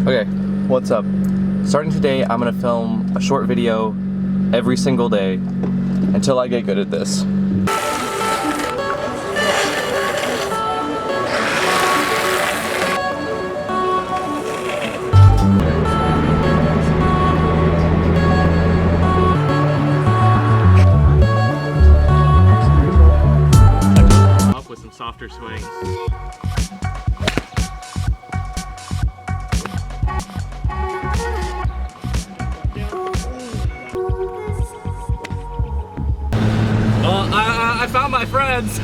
Okay, what's up? Starting today, I'm gonna film a short video every single day until I get good at this. Up with some softer swings. I found my friends.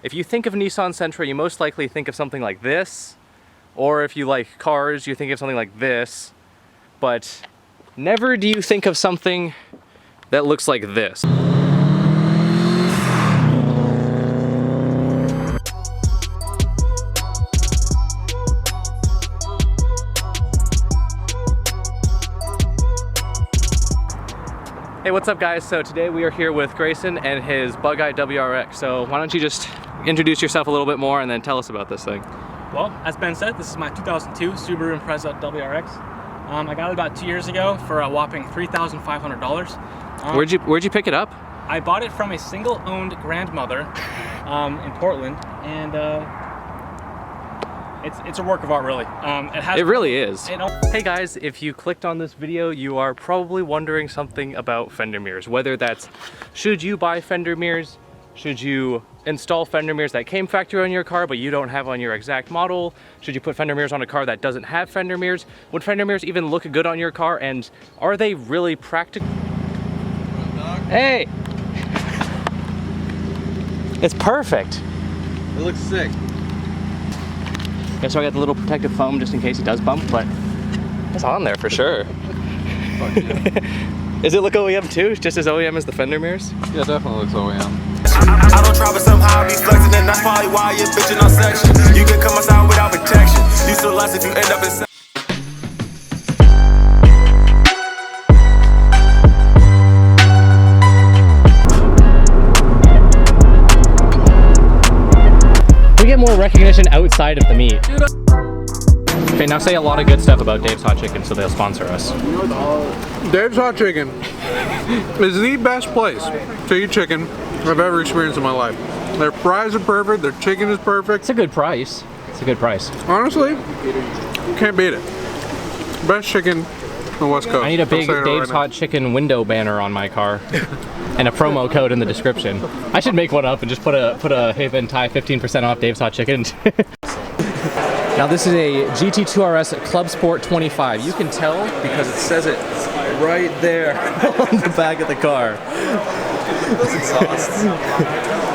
If you think of Nissan Sentra, you most likely think of something like this, or if you like cars, you think of something like this, but never do you think of something that looks like this. Hey, what's up guys? So today we are here with Grayson and his Bug-Eye WRX. So why don't you just introduce yourself a little bit more and then tell us about this thing. Well, as Ben said, this is my 2002 Subaru Impreza WRX. I got it about 2 years ago for a whopping $3,500. Where'd you pick it up? I bought it from a single-owned grandmother in Portland, and it's a work of art, really. It really is. Hey guys, if you clicked on this video, you are probably wondering something about fender mirrors. Whether that's, should you buy fender mirrors? Should you install fender mirrors that came factory on your car but you don't have on your exact model? Should you put fender mirrors on a car that doesn't have fender mirrors? Would fender mirrors even look good on your car, and are they really practical? Hey! It's perfect! It looks sick. Yeah, so I got the little protective foam just in case it does bump, but it's on there for sure. Does it look OEM too? Just as OEM as the fender mirrors? Yeah, it definitely looks OEM. I don't try, but somehow I be flexing, and that's probably why you're bitching on section. You can come outside without protection. You still less if you end up in We get more recognition outside of the meet. Okay, now say a lot of good stuff about Dave's Hot Chicken so they'll sponsor us. Dave's Hot Chicken is the best place to eat chicken I've ever experienced in my life. Their fries are perfect, their chicken is perfect. It's a good price. It's a good price. Honestly, can't beat it. Best chicken on the West Coast. I need a big Dave's right Hot Chicken window banner on my car and a promo code in the description. I should make one up and just put a hey Ben Ty 15% off Dave's Hot Chicken. Now this is a GT2 RS Club Sport 25. You can tell because it says it right there on the back of the car. Those exhausts.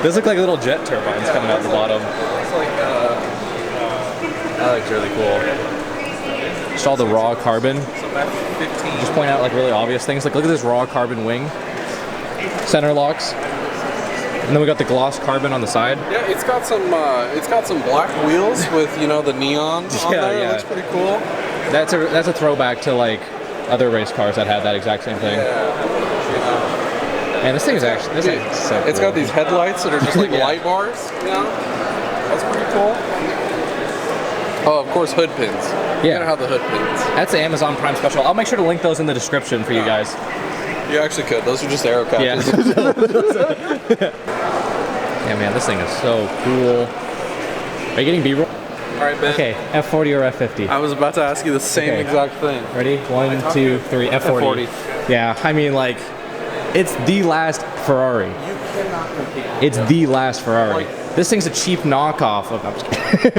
Those look like little jet turbines coming out the bottom. It's like, that looks really cool. Just all the raw carbon. So F15. Just point out like really obvious things. Like look at this raw carbon wing. Center locks. And then we got the gloss carbon on the side. Yeah, it's got some black wheels with, you know, the neon on there. Yeah. It looks pretty cool. That's a throwback to like other race cars that had that exact same thing. And this thing is actually so cool. It's got these headlights that are just like Yeah. light bars. Yeah, that's pretty cool. Oh, of course, hood pins. Yeah. You gotta have the hood pins. That's the Amazon Prime special. I'll make sure to link those in the description for you guys. You actually could. Those are just arrow catches. Yeah, man, this thing is so cool. Are you getting B-roll? All right, Ben. Okay, F40 or F50? I was about to ask you the same Okay. exact thing. Ready? 1, 2, 3. F40. Yeah, I mean, like, it's the last Ferrari. It's the last Ferrari. This thing's a cheap knockoff of. I'm just kidding.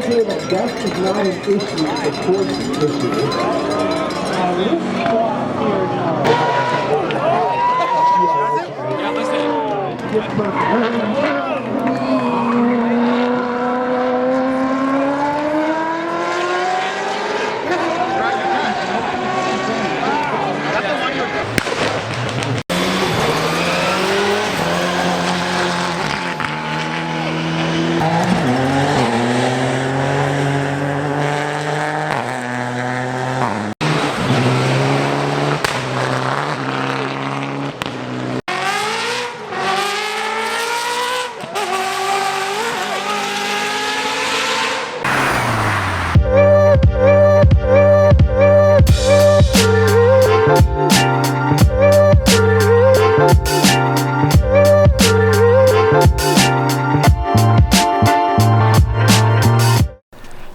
note here that dust is not an issue, the course issue. This spot here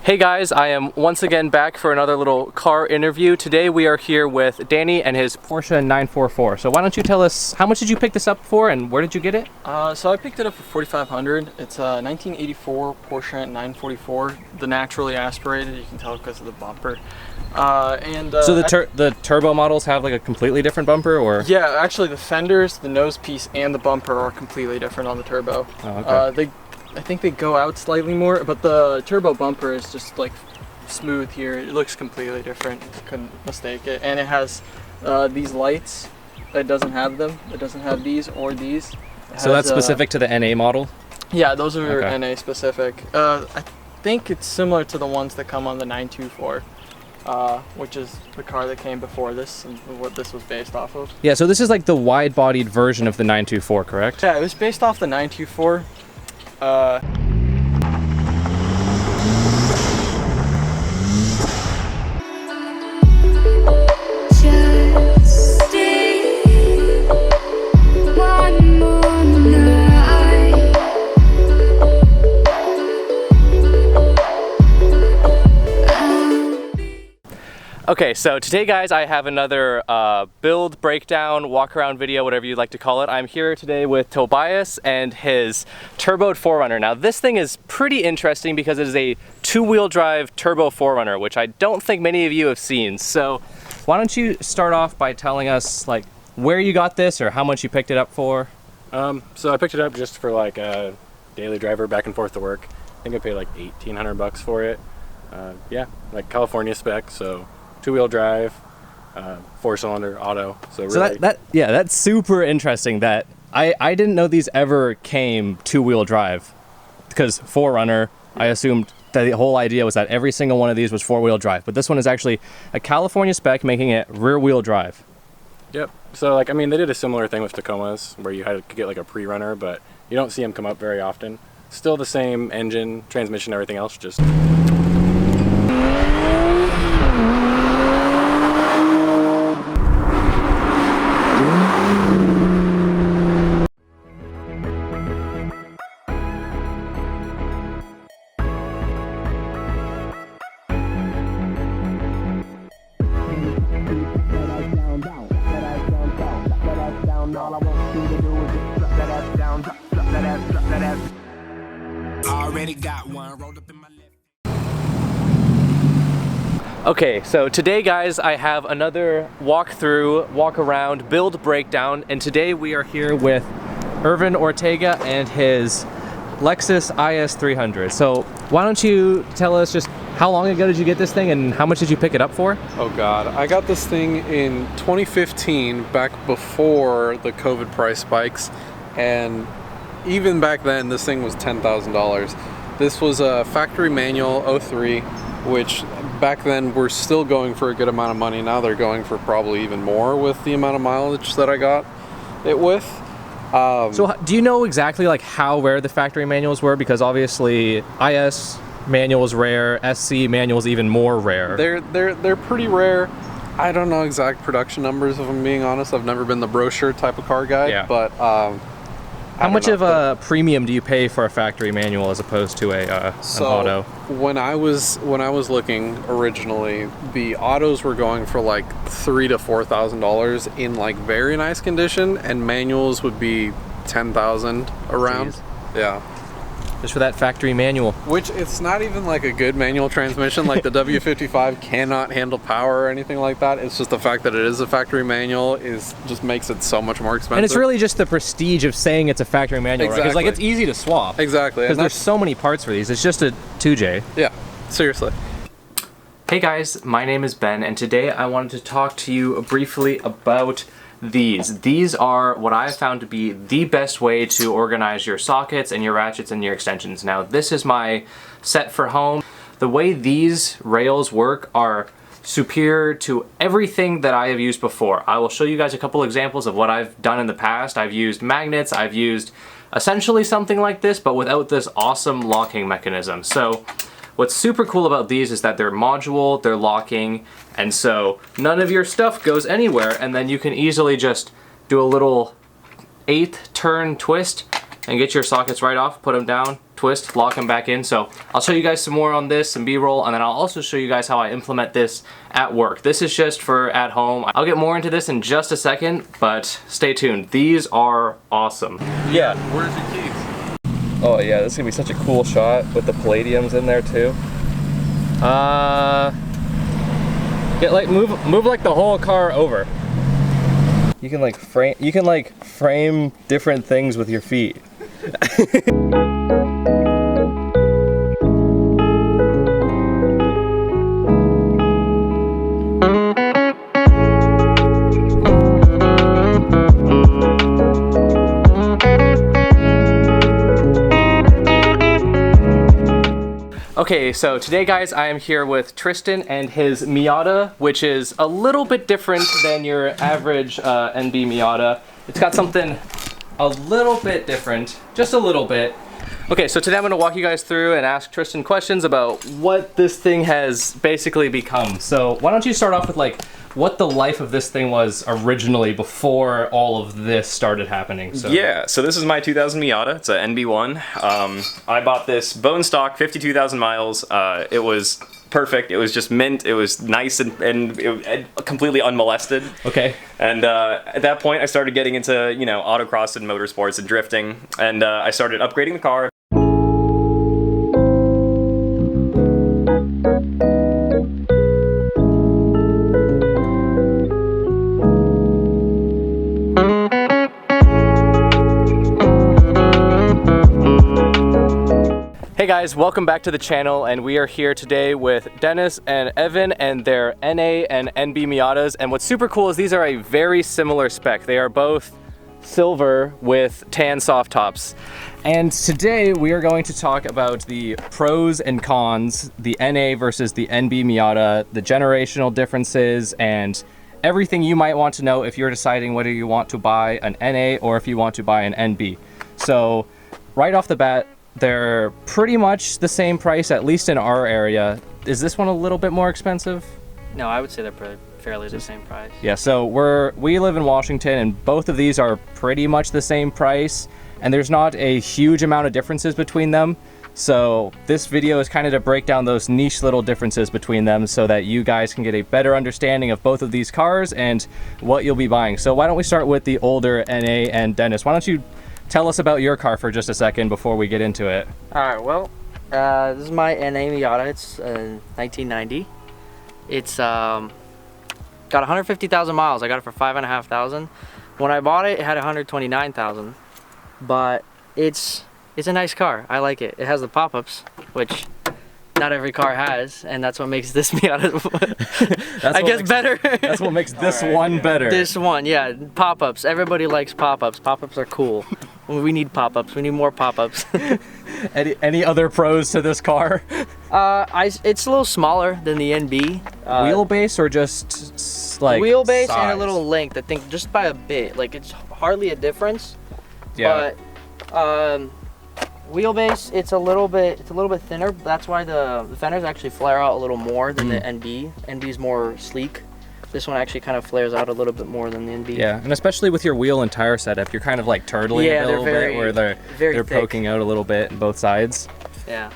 Hey guys, I am once again back for another little car interview. Today we are here with Danny and his Porsche 944. So why don't you tell us, how much did you pick this up for and where did you get it? So I picked it up for $4,500. It's a 1984 Porsche 944, the naturally aspirated. You can tell because of the bumper. So the turbo models have like a completely different bumper, or? Yeah, actually the fenders, the nose piece, and the bumper are completely different on the turbo. Oh, okay. I think they go out slightly more, but the turbo bumper is just like smooth here. It looks completely different. Couldn't mistake it. And it has these lights. It doesn't have them. It doesn't have these or these. So that's specific to the NA model? Yeah, those are Okay. NA specific. I think it's similar to the ones that come on the 924, which is the car that came before this and what this was based off of. Yeah, so this is like the wide-bodied version of the 924, correct? Yeah, it was based off the 924. Just stay one more night. Okay, so today guys, I have another build, breakdown, walk around video, whatever you'd like to call it. I'm here today with Tobias and his turboed 4Runner. Now this thing is pretty interesting because it is a two-wheel drive turbo 4Runner, which I don't think many of you have seen. So why don't you start off by telling us like where you got this or how much you picked it up for? So I picked it up just for like a daily driver back and forth to work. I think I paid like $1,800 for it. Yeah, like California spec, so two-wheel drive, 4-cylinder auto. So really, that's super interesting. That I didn't know these ever came two-wheel drive, because 4Runner, I assumed that the whole idea was that every single one of these was 4-wheel drive, but this one is actually a California spec, making it rear-wheel drive. Yep. So like, I mean, they did a similar thing with Tacomas where you had to get like a pre-runner, but you don't see them come up very often. Still the same engine, transmission, everything else, just Okay, so today guys, I have another walkthrough, walk around, build breakdown, and today we are here with Irvin Ortega and his Lexus IS 300. So why don't you tell us just how long ago did you get this thing and how much did you pick it up for? Oh God, I got this thing in 2015, back before the COVID price spikes, and even back then this thing was $10,000. This was a factory manual 03, which back then were still going for a good amount of money. Now they're going for probably even more with the amount of mileage that I got it with. So do you know exactly like how rare the factory manuals were? Because obviously IS manual is rare, SC manual is even more rare. They're pretty rare. I don't know exact production numbers, if I'm being honest. I've never been the brochure type of car guy. Yeah. But how much of a premium do you pay for a factory manual as opposed to an auto? When I was looking originally, the autos were going for like $3,000 to $4,000 in like very nice condition, and manuals would be $10,000 around. Jeez. Yeah. just for that factory manual. Which it's not even like a good manual transmission. Like the W55 cannot handle power or anything like that. It's just the fact that it is a factory manual just makes it so much more expensive. And it's really just the prestige of saying it's a factory manual, right? Because like it's easy to swap. Exactly. Because there's so many parts for these. It's just a 2J. Yeah, seriously. Hey guys, my name is Ben, and today I wanted to talk to you briefly about these. These are what I have found to be the best way to organize your sockets and your ratchets and your extensions. Now, this is my set for home. The way these rails work are superior to everything that I have used before. I will show you guys a couple examples of what I've done in the past. I've used magnets, I've used essentially something like this, but without this awesome locking mechanism. So what's super cool about these is that they're modular, they're locking, and so none of your stuff goes anywhere, and then you can easily just do a little 8th turn twist and get your sockets right off, put them down, twist, lock them back in. So I'll show you guys some more on this, some B-roll, and then I'll also show you guys how I implement this at work. This is just for at home. I'll get more into this in just a second, but stay tuned. These are awesome. Yeah. Where's your keys? Oh yeah, this is gonna be such a cool shot with the palladiums in there too. Get like move like the whole car over. You can like frame different things with your feet. Okay, so today guys, I am here with Tristan and his Miata, which is a little bit different than your average NB Miata. It's got something a little bit different, just a little bit. Okay, so today I'm gonna walk you guys through and ask Tristan questions about what this thing has basically become. So why don't you start off with like what the life of this thing was originally before all of this started happening. So. Yeah, so this is my 2000 Miata. It's an NB1. I bought this bone stock, 52,000 miles. It was perfect. It was just mint. It was nice and completely unmolested. Okay. And at that point, I started getting into, you know, autocross and motorsports and drifting. And I started upgrading the car. Hey guys, welcome back to the channel, and we are here today with Dennis and Evan and their NA and NB Miatas. And what's super cool is these are a very similar spec. They are both silver with tan soft tops. And today we are going to talk about the pros and cons, the NA versus the NB Miata, the generational differences, and everything you might want to know if you're deciding whether you want to buy an NA or if you want to buy an NB. So right off the bat, they're pretty much the same price, at least in our area. Is this one a little bit more expensive? No, I would say they're fairly the same price. Yeah, so we live in Washington, and both of these are pretty much the same price, and there's not a huge amount of differences between them. So this video is kind of to break down those niche little differences between them so that you guys can get a better understanding of both of these cars and what you'll be buying. So why don't we start with the older NA, and Dennis, why don't you tell us about your car for just a second before we get into it. Alright, well, this is my NA Miata. It's 1990. It's got 150,000 miles. I got it for $5,500. When I bought it, it had 129,000. But it's a nice car. I like it. It has the pop-ups, which not every car has, and that's what makes this Miata, I guess, better. That's what makes this one better. This one, yeah, pop-ups. Everybody likes pop-ups. Pop-ups are cool. We need pop-ups. We need more pop-ups. Any other pros to this car? It's a little smaller than the NB. Wheelbase or just like wheelbase size? And a little length. I think just by a bit. Like it's hardly a difference. Yeah. But wheelbase, it's a little bit thinner. That's why the fenders actually flare out a little more than the NB. NB's more sleek. This one actually kind of flares out a little bit more than the NB. Yeah, and especially with your wheel and tire setup, you're kind of like turtling a little bit, where they're poking out a little bit on both sides. Yeah.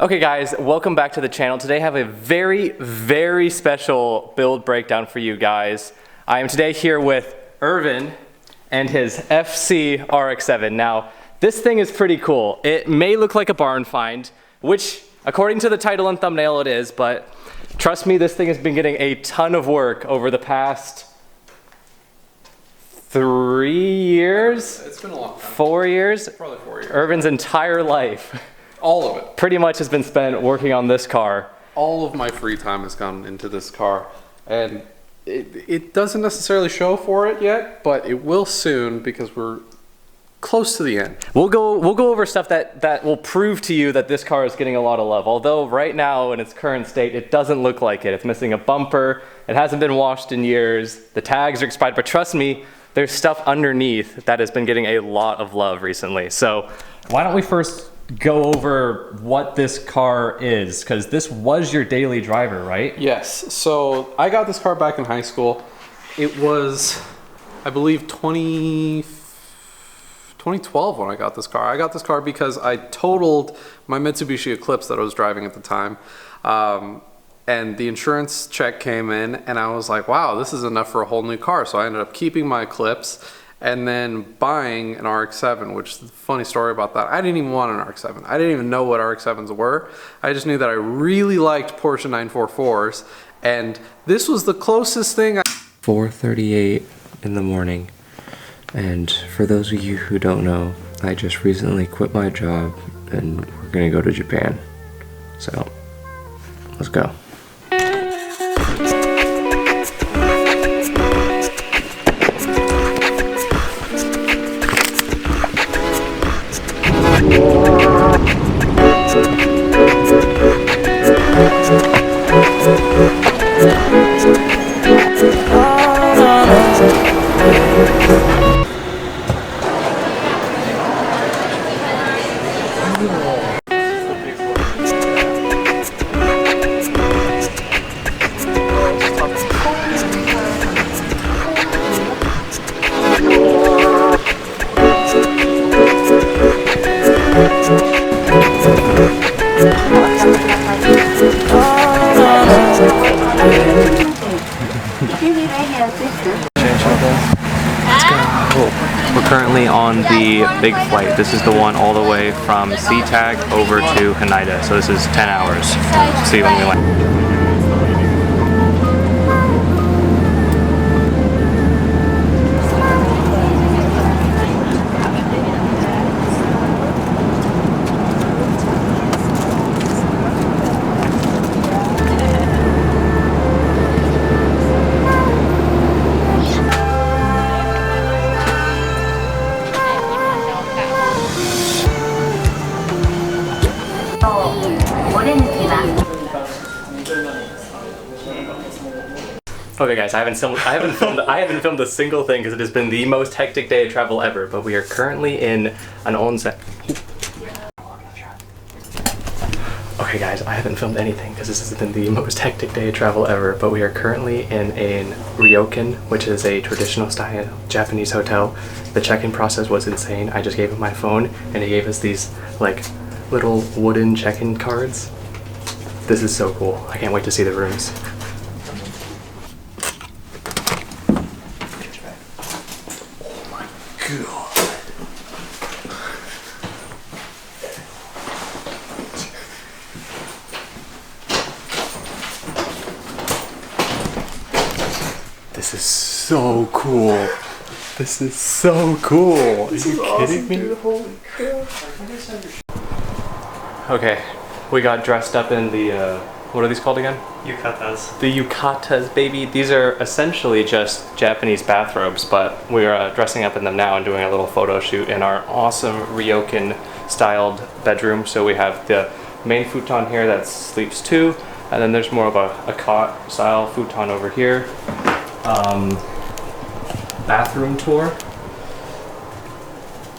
Okay guys, welcome back to the channel. Today I have a very, very special build breakdown for you guys. I am today here with Irvin and his FC RX-7. Now, this thing is pretty cool. It may look like a barn find, which according to the title and thumbnail it is, but trust me, this thing has been getting a ton of work over the past 3 years? It's been a long time. 4 years? Probably 4 years. Irvin's entire life. All of it. Pretty much has been spent working on this car. All of my free time has gone into this car, and it doesn't necessarily show for it yet, but it will soon because we're close to the end. We'll go over stuff that will prove to you that this car is getting a lot of love. Although right now in its current state, it doesn't look like it. It's missing a bumper. It hasn't been washed in years. The tags are expired, but trust me, there's stuff underneath that has been getting a lot of love recently. So why don't we first go over what this car is, because this was your daily driver, right? Yes. So I got this car back in high school. It was, I believe, 2012 when I got this car. I got this car because I totaled my Mitsubishi Eclipse that I was driving at the time. And the insurance check came in and I was like, wow, this is enough for a whole new car. So I ended up keeping my Eclipse and then buying an RX-7, which is a funny story about that. I didn't even want an RX-7. I didn't even know what RX-7s were. I just knew that I really liked Porsche 944s, and this was the closest thing. 4:38 in the morning, and for those of you who don't know, I just recently quit my job and we're gonna go to Japan. So, let's go. We're currently on the big flight. This is the one all the way from SeaTac over to Haneda. So this is 10 hours. See when we land. Okay guys, I haven't filmed a single thing because it has been the most hectic day of travel ever, but we are currently in an onsen. Okay guys, I haven't filmed anything because this has been the most hectic day of travel ever, but we are currently in a ryokan, which is a traditional style Japanese hotel. The check-in process was insane. I just gave him my phone and he gave us these like little wooden check-in cards. This is so cool. I can't wait to see the rooms. This is so cool. This is so cool. Are you kidding me? Dude, holy crap. Okay, we got dressed up in the, what are these called again? Yukatas. The yukatas, baby. These are essentially just Japanese bathrobes, but we're dressing up in them now and doing a little photo shoot in our awesome ryokan styled bedroom. So we have the main futon here that sleeps two, and then there's more of a cot style futon over here. Bathroom tour.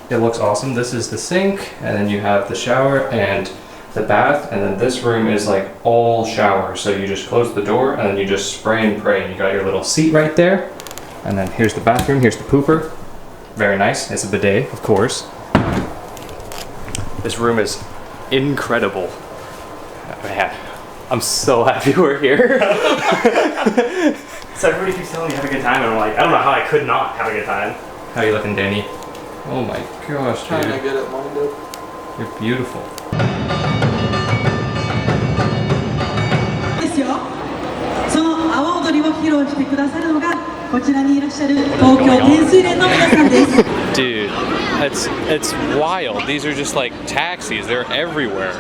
It looks awesome. This is the sink, and then you have the shower and the bath, and then this room is like all shower. So you just close the door and then you just spray and pray, and you got your little seat right there. And then here's the bathroom, here's the pooper. Very nice. It's a bidet, of course. This room is incredible. Man, I'm so happy we're here. So everybody keeps telling me have a good time, and I'm like, I don't know how I could not have a good time. How you looking, Danny? Oh my gosh, Trying to dude. get it lined up. You're beautiful. ですよ。その阿波踊りを披露してくださるのがこちらにいらっしゃる東京天水連の皆さんです。 Dude, it's wild. These are just like taxis. They're everywhere.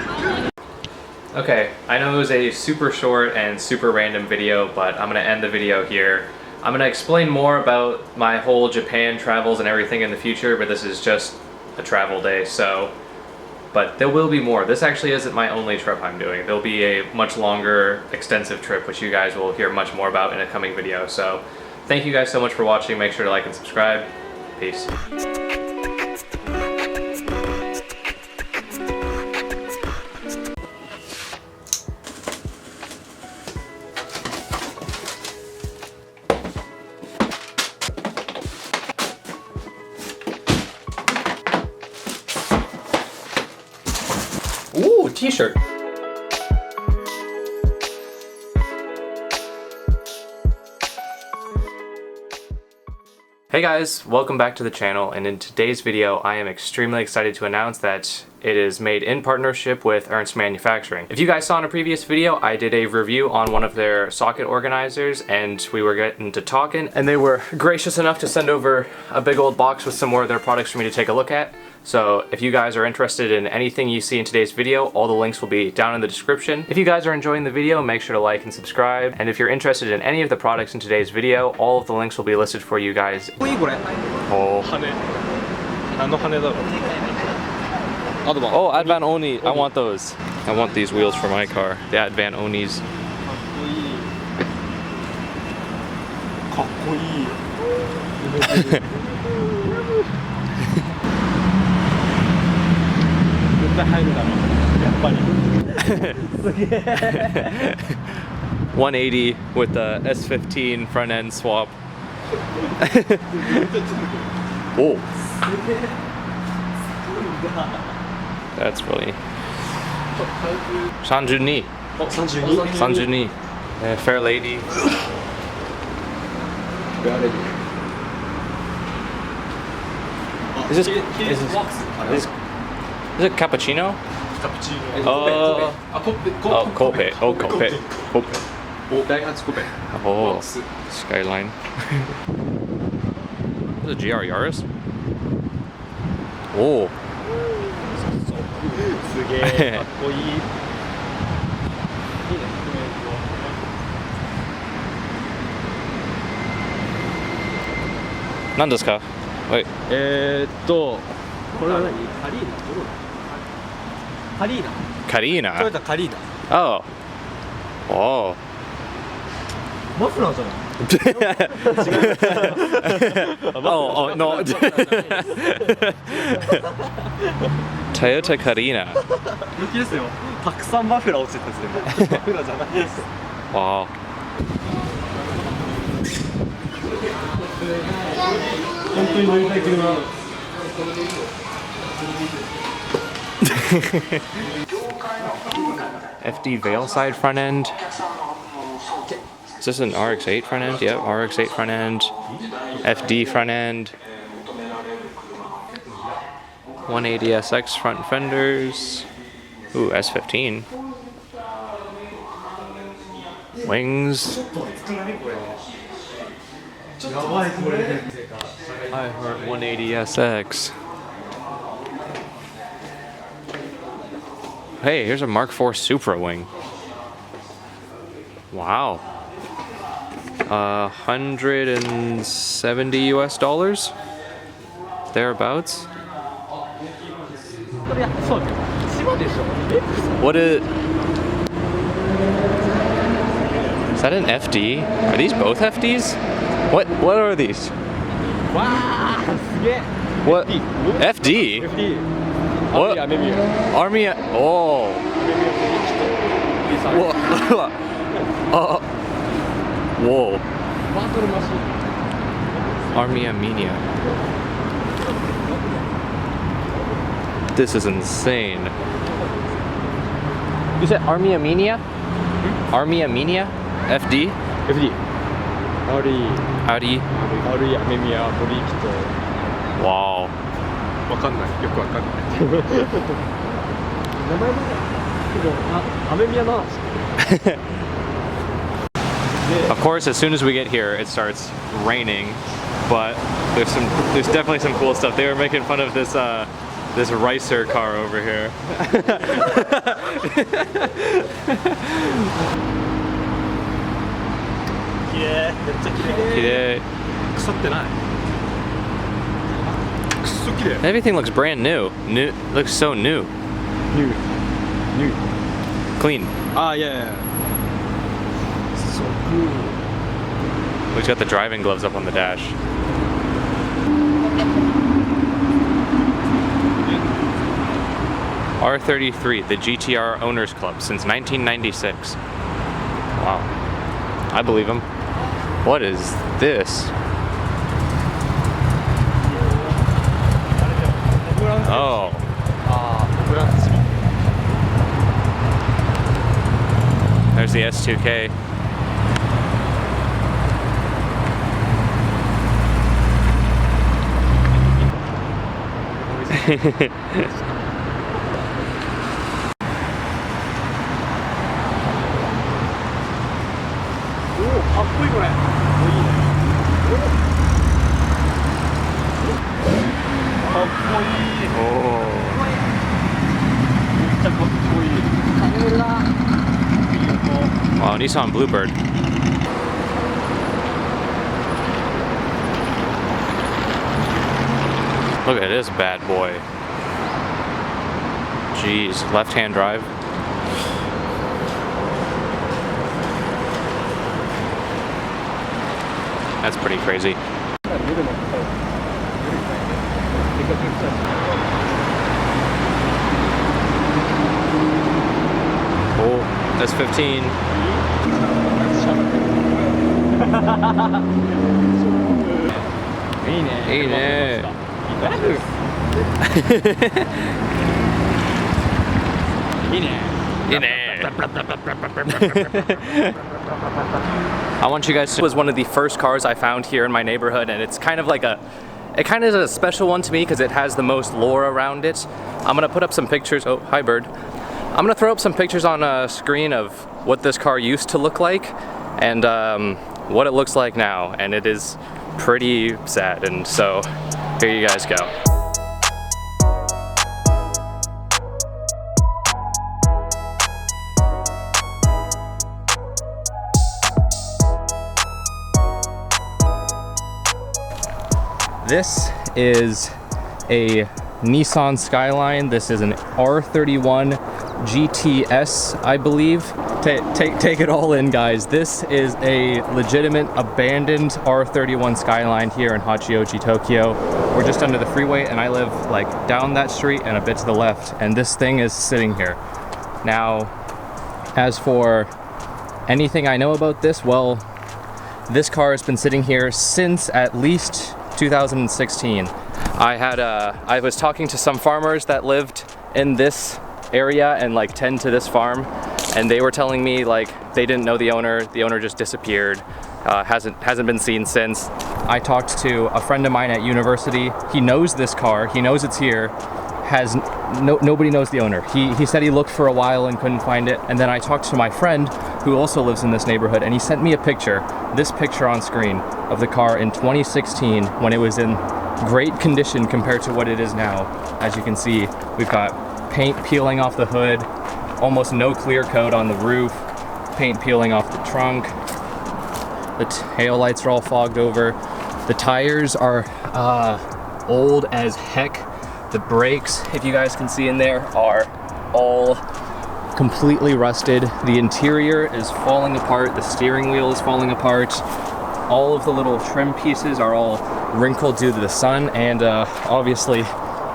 Okay, I know it was a super short and super random video, but I'm gonna end the video here. I'm gonna explain more about my whole Japan travels and everything in the future, but this is just a travel day, so. But there will be more. This actually isn't my only trip I'm doing. There'll be a much longer, extensive trip, which you guys will hear much more about in a coming video. So thank you guys so much for watching. Make sure to like and subscribe. Peace. Ooh, t-shirt. Hey guys, welcome back to the channel, and in today's video I am extremely excited to announce that it is made in partnership with Ernst Manufacturing. If you guys saw in a previous video, I did a review on one of their socket organizers and we were getting to talking, and they were gracious enough to send over a big old box with some more of their products for me to take a look at. So if you guys are interested in anything you see in today's video, all the links will be down in the description. If you guys are enjoying the video, make sure to like and subscribe. And if you're interested in any of the products in today's video, all of the links will be listed for you guys. Oh, oh, Advan Oni. I want those. I want these wheels for my car. The Advan Onis. $180 with the S15 front end swap. Oh, that's funny. Sanjuni. Sanjuni. Fair lady. Is this it cappuccino? Cappuccino. Oh, Kope. Oh, Kope. Kope. Oh, Skyline. Is it a GR Yaris? Oh. Nandesu? Wait. これは何？カリーナ。カリーナ。 Carina. トヨタカリーナ。 Oh. Oh. マフラーじゃない？ Oh, oh, no. Toyota Carina. 人気ですよ。たくさんマフラー落ちてたんですよ。マフラーじゃないです。 Wow. FD Veil side front end. Is this an RX-8 front end? Yep, RX-8 front end. FD front end. 180SX front fenders. Ooh, S15. Wings. I heard 180SX. Hey, here's a Mark IV Supra wing. Wow. 170 US dollars? Thereabouts? What is... Is that an FD? Are these both FDs? What are these? What? FD? What? Army. Oh. Whoa. Army Armenia. This is insane. You said Army Armenia? Army Armenia? FD? FD. Ari Amemiya Morikito. Wow. わかんない。よくわかんない。名前まで。けど、アメミヤな。 Of course, as soon as we get here, it starts raining, but there's definitely some cool stuff. They were making fun of this this Ricer car over here. Yeah, Everything looks brand new. Looks so new. New. Clean. Ah, yeah. So cool. We've got the driving gloves up on the dash. R33, the GTR Owners Club, since 1996. Wow. I believe him. What is this? Oh. There's the S2K. Wow, Nissan Bluebird. Look at this bad boy. Jeez, left-hand drive. That's pretty crazy. Oh, that's 15. I want you guys to. It was one of the first cars I found here in my neighborhood, and it's kind of like a, it kind of is a special one to me because it has the most lore around it. I'm gonna put up some pictures. Oh, hi bird. I'm gonna throw up some pictures on a screen of what this car used to look like and what it looks like now, and it is pretty sad. And so here you guys go. This is a Nissan Skyline. This is an R31 GTS, I believe. Take it all in, guys. This is a legitimate abandoned R31 Skyline here in Hachioji, Tokyo. We're just under the freeway, and I live like down that street and a bit to the left, and this thing is sitting here. Now, as for anything I know about this, well, this car has been sitting here since at least 2016. I was talking to some farmers that lived in this area and like tend to this farm, and they were telling me like they didn't know the owner just disappeared, hasn't been seen since. I talked to a friend of mine at university. He knows this car, he knows it's here, nobody knows the owner. He said he looked for a while and couldn't find it, and then I talked to my friend who also lives in this neighborhood, and he sent me a picture, this picture on screen, of the car in 2016 when it was in great condition compared to what it is now. As you can see, we've got paint peeling off the hood, almost no clear coat on the roof, paint peeling off the trunk, the tail lights are all fogged over, the tires are old as heck, the brakes, if you guys can see in there, are all completely rusted, the interior is falling apart, the steering wheel is falling apart, all of the little trim pieces are all wrinkled due to the sun, and obviously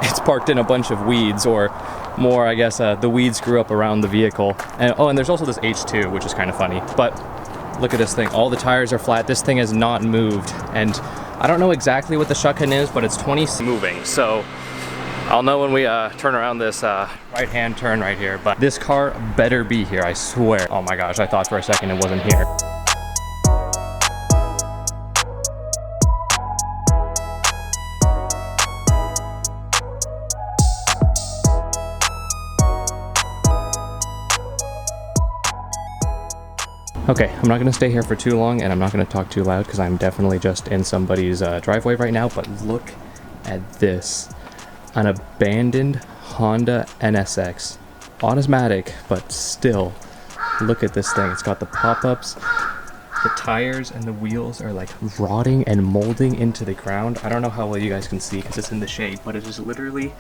it's parked in a bunch of weeds, or more, I guess, the weeds grew up around the vehicle. And oh, and there's also this H2, which is kind of funny. But look at this thing. All the tires are flat. This thing has not moved. And I don't know exactly what the Shukken is, but it's 20 moving. So I'll know when we turn around this right-hand turn right here, but this car better be here, I swear. Oh my gosh, I thought for a second it wasn't here. Okay, I'm not gonna stay here for too long and I'm not gonna talk too loud because I'm definitely just in somebody's driveway right now, but look at this. An abandoned Honda NSX. Automatic, but still, look at this thing. It's got the pop-ups. The tires and the wheels are like rotting and molding into the ground. I don't know how well you guys can see because it's in the shade, but it is literally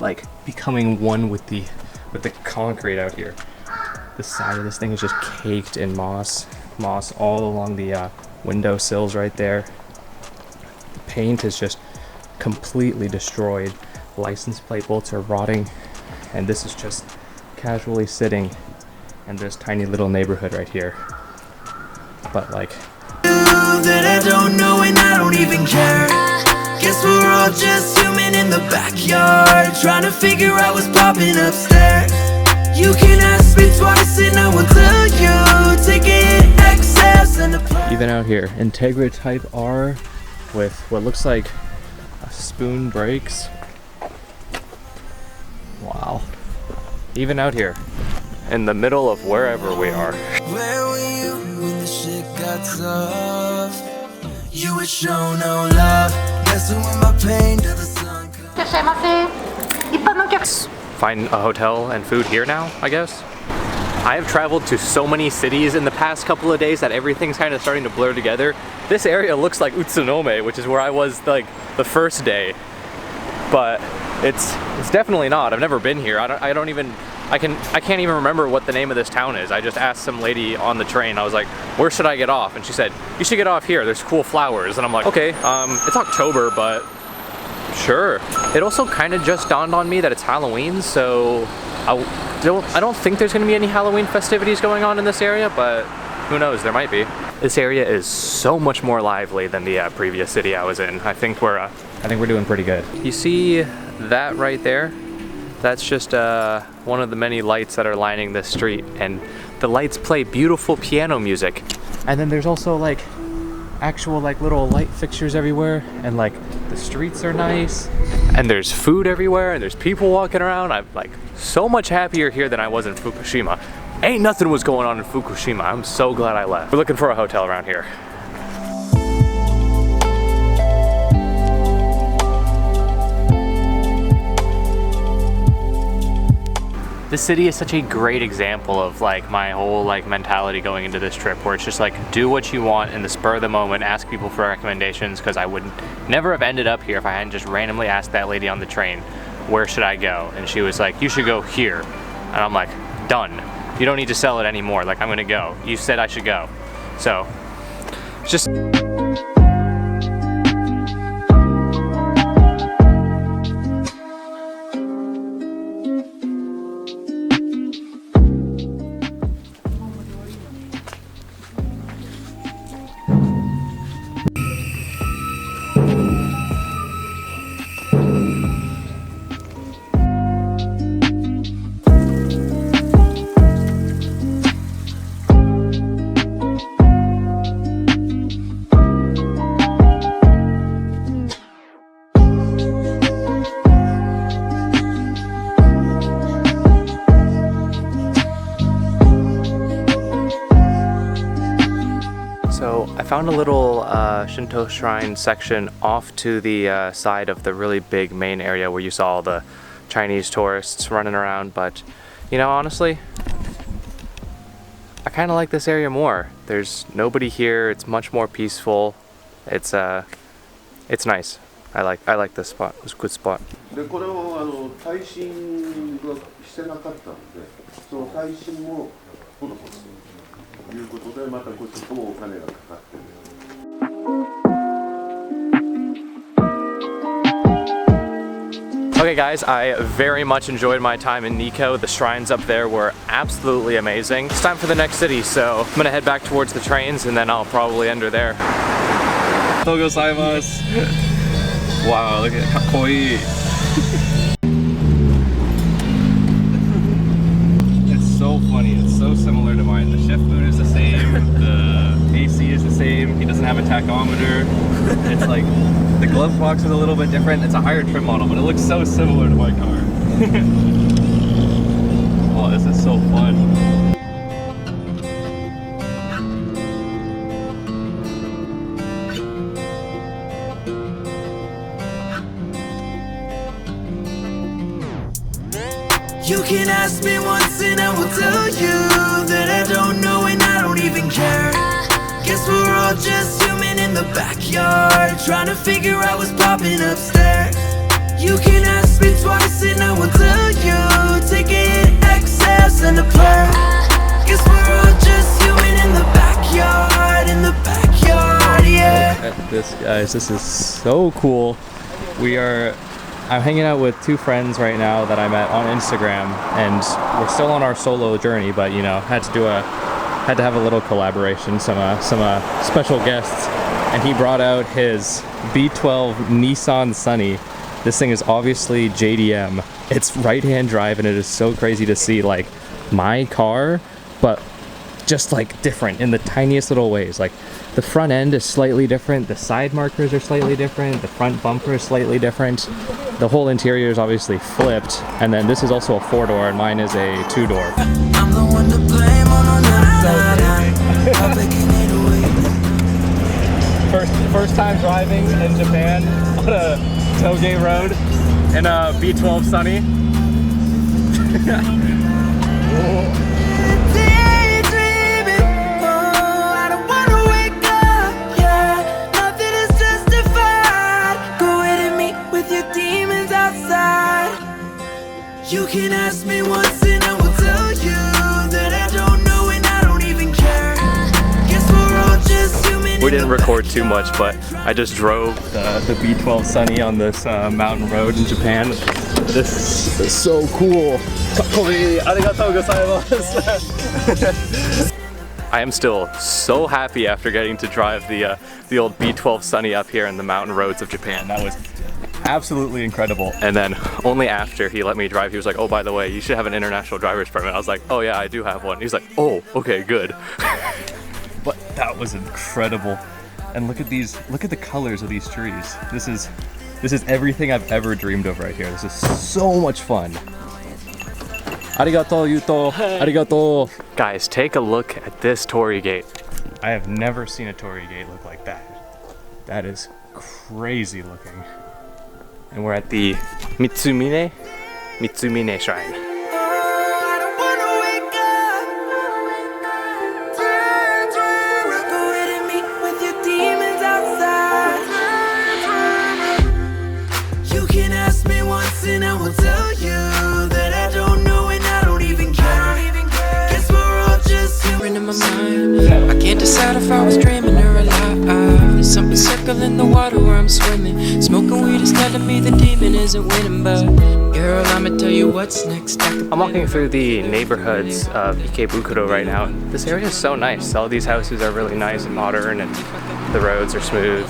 like becoming one with the concrete out here. The side of this thing is just caked in moss all along the window sills right there. The paint is just completely destroyed. License plate bolts are rotting, and this is just casually sitting in this tiny little neighborhood right here. But like, that I don't know and I don't even care. Guess we're all just human in the backyard, trying to figure out what's popping upstairs. You can ask me twice and I will tell you. Take it excess and even out here, Integra Type R with what looks like spoon brakes. Wow. Even out here, in the middle of wherever we are. Where were you when the shit got tough? You would show no love. Messing with my pain till the sun comes. Find a hotel and food here now, I guess. I have traveled to so many cities in the past couple of days that everything's kind of starting to blur together. This area looks like Utsunomiya, which is where I was like the first day, but it's definitely not. I've never been here. I can't even remember what the name of this town is. I just asked some lady on the train. I was like, where should I get off? And she said, you should get off here. There's cool flowers. And I'm like, okay, it's October, but sure. It also kind of just dawned on me that it's Halloween, so I don't think there's gonna be any Halloween festivities going on in this area, but who knows, there might be. This area is so much more lively than the previous city I was in. I think we're doing pretty good. You see that right there? That's just one of the many lights that are lining this street, and the lights play beautiful piano music. And then there's also like actual like little light fixtures everywhere, and like the streets are nice, and there's food everywhere, and there's people walking around. I'm like so much happier here than I was in Fukushima. Ain't nothing was going on in Fukushima. I'm so glad I left. We're looking for a hotel around here. This city is such a great example of like my whole like mentality going into this trip, where it's just like do what you want in the spur of the moment, ask people for recommendations, because I would never have ended up here if I hadn't just randomly asked that lady on the train, where should I go? And she was like, you should go here. And I'm like, done. You don't need to sell it anymore. Like, I'm gonna go. You said I should go. So, just... So I found a little Shinto shrine section off to the side of the really big main area where you saw all the Chinese tourists running around, but you know, honestly, I kind of like this area more. There's nobody here. It's much more peaceful. It's nice. I like this spot. It's a good spot. でこれを耐震がしてなかったので、その耐震も施すということで、またこっちもお金がかかってる。Okay guys, I very much enjoyed my time in Nikko. The shrines up there were absolutely amazing. It's time for the next city, so I'm gonna head back towards the trains and then I'll probably enter there. Wow, look at how cool. sunny. It's so similar to mine. The shift boot is the same, the AC is the same, he doesn't have a tachometer. It's like, the glove box is a little bit different. It's a higher trim model, but it looks so similar to my car. Oh, this is so fun. You can ask me once and I will tell you that I don't know and I don't even care. Guess we're all just human in the backyard, trying to figure out what's popping upstairs. You can ask me twice and I will tell you, take a hit, excess and a prayer. Guess we're all just human in the backyard, yeah. Look at this, guys, this is so cool. I'm hanging out with two friends right now that I met on Instagram, and we're still on our solo journey, but you know, had to have a little collaboration, some special guests, and he brought out his V12 Nissan Sunny. This thing is obviously JDM. It's right-hand drive, and it is so crazy to see like my car, but just like different in the tiniest little ways. Like the front end is slightly different, the side markers are slightly different, the front bumper is slightly different. The whole interior is obviously flipped, and then this is also a 4-door and mine is a 2-door. I'm the one to blame on First time driving in Japan on a tailgate road in a V12 Sunny. You can ask me once and I will tell you that I don't know and I don't even care. Guess we're all just human. We didn't record too much, but I just drove the V12 Sunny on this mountain road in Japan. This is so cool. I am still so happy after getting to drive the old V12 Sunny up here in the mountain roads of Japan. That was absolutely incredible. And then only after he let me drive, he was like, oh, by the way, you should have an international driver's permit. I was like, oh yeah, I do have one. He's like, oh, okay, good. But that was incredible. And look at the colors of these trees. This is everything I've ever dreamed of right here. This is so much fun. Arigato, Yuto. Arigato. Guys, take a look at this torii gate. I have never seen a torii gate look like that. That is crazy looking. And we're at the Mitsumine Shrine. You can ask me once and I will tell you that I don't know and I don't even care. Guess we're all just human in my mind. I can't decide if I was dreaming or alive. There's something circling the water where I'm swimming. Smoking weed is telling me the demon isn't winning, but girl, I'ma tell you what's next. I'm walking through the neighborhoods of Ikebukuro right now. This area is so nice. All these houses are really nice and modern, and the roads are smooth.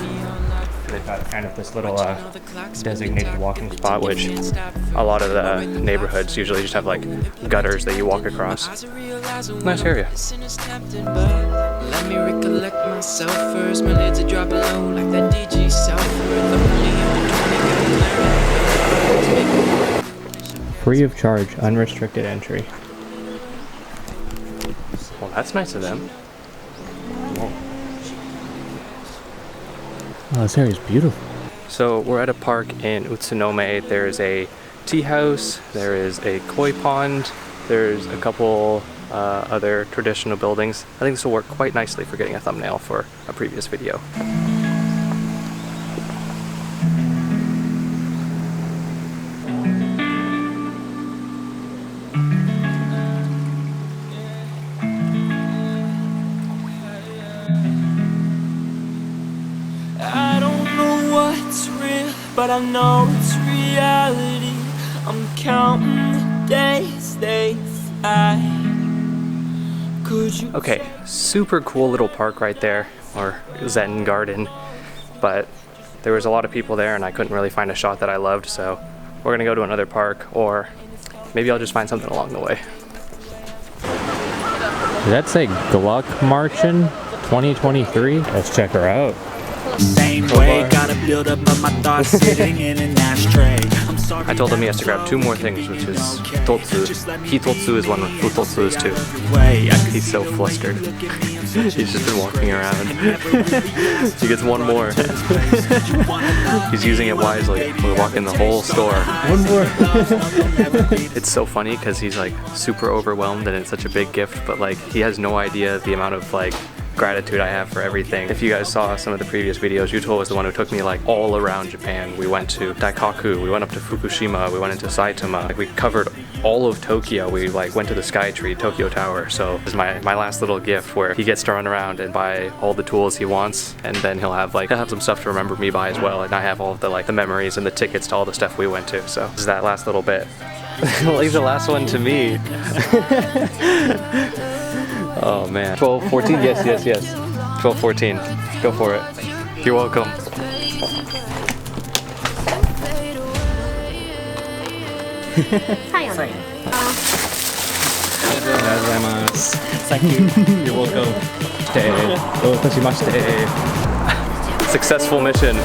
They've got kind of this little designated walking spot, which a lot of the neighborhoods usually just have like gutters that you walk across. Nice area. Let me recollect myself first. My lids are dropping low like that DJ Free of charge, unrestricted entry. Well, that's nice of them. Oh, this area is beautiful. So we're at a park in Utsunome. There's a tea house, there is a koi pond, there's a couple other traditional buildings. I think this will work quite nicely for getting a thumbnail for a previous video. But I know it's reality. I'm counting the days they fly. Okay, super cool little park right there, or Zen garden, but there was a lot of people there and I couldn't really find a shot that I loved, so we're gonna go to another park, or maybe I'll just find something along the way. Did that say Gluck Marchen 2023? Let's check her out. Same way, gotta build up of my thoughts sitting in an ashtray. I told him he has to grab 2 more things, which is Totsu. Hitotsu is one, Futotsu is 2. He's so flustered. He's just been walking around. He gets 1 more. He's using it wisely. We're walking the whole store. 1 more. It's so funny because he's like super overwhelmed and it's such a big gift, but like he has no idea the amount of like gratitude I have for everything. If you guys saw some of the previous videos, Yuto was the one who took me like all around Japan. We went to Daikaku, we went up to Fukushima, we went into Saitama. Like we covered all of Tokyo. We like went to the Skytree, Tokyo Tower. So this is my last little gift where he gets to run around and buy all the tools he wants, and then he'll have some stuff to remember me by as well. And I have all of the the memories and the tickets to all the stuff we went to. So this is that last little bit. Leave the last one to me. Oh man. 12, 14? Yes. 12, 14. Go for it. You're welcome. Thank you. You're welcome. Successful mission.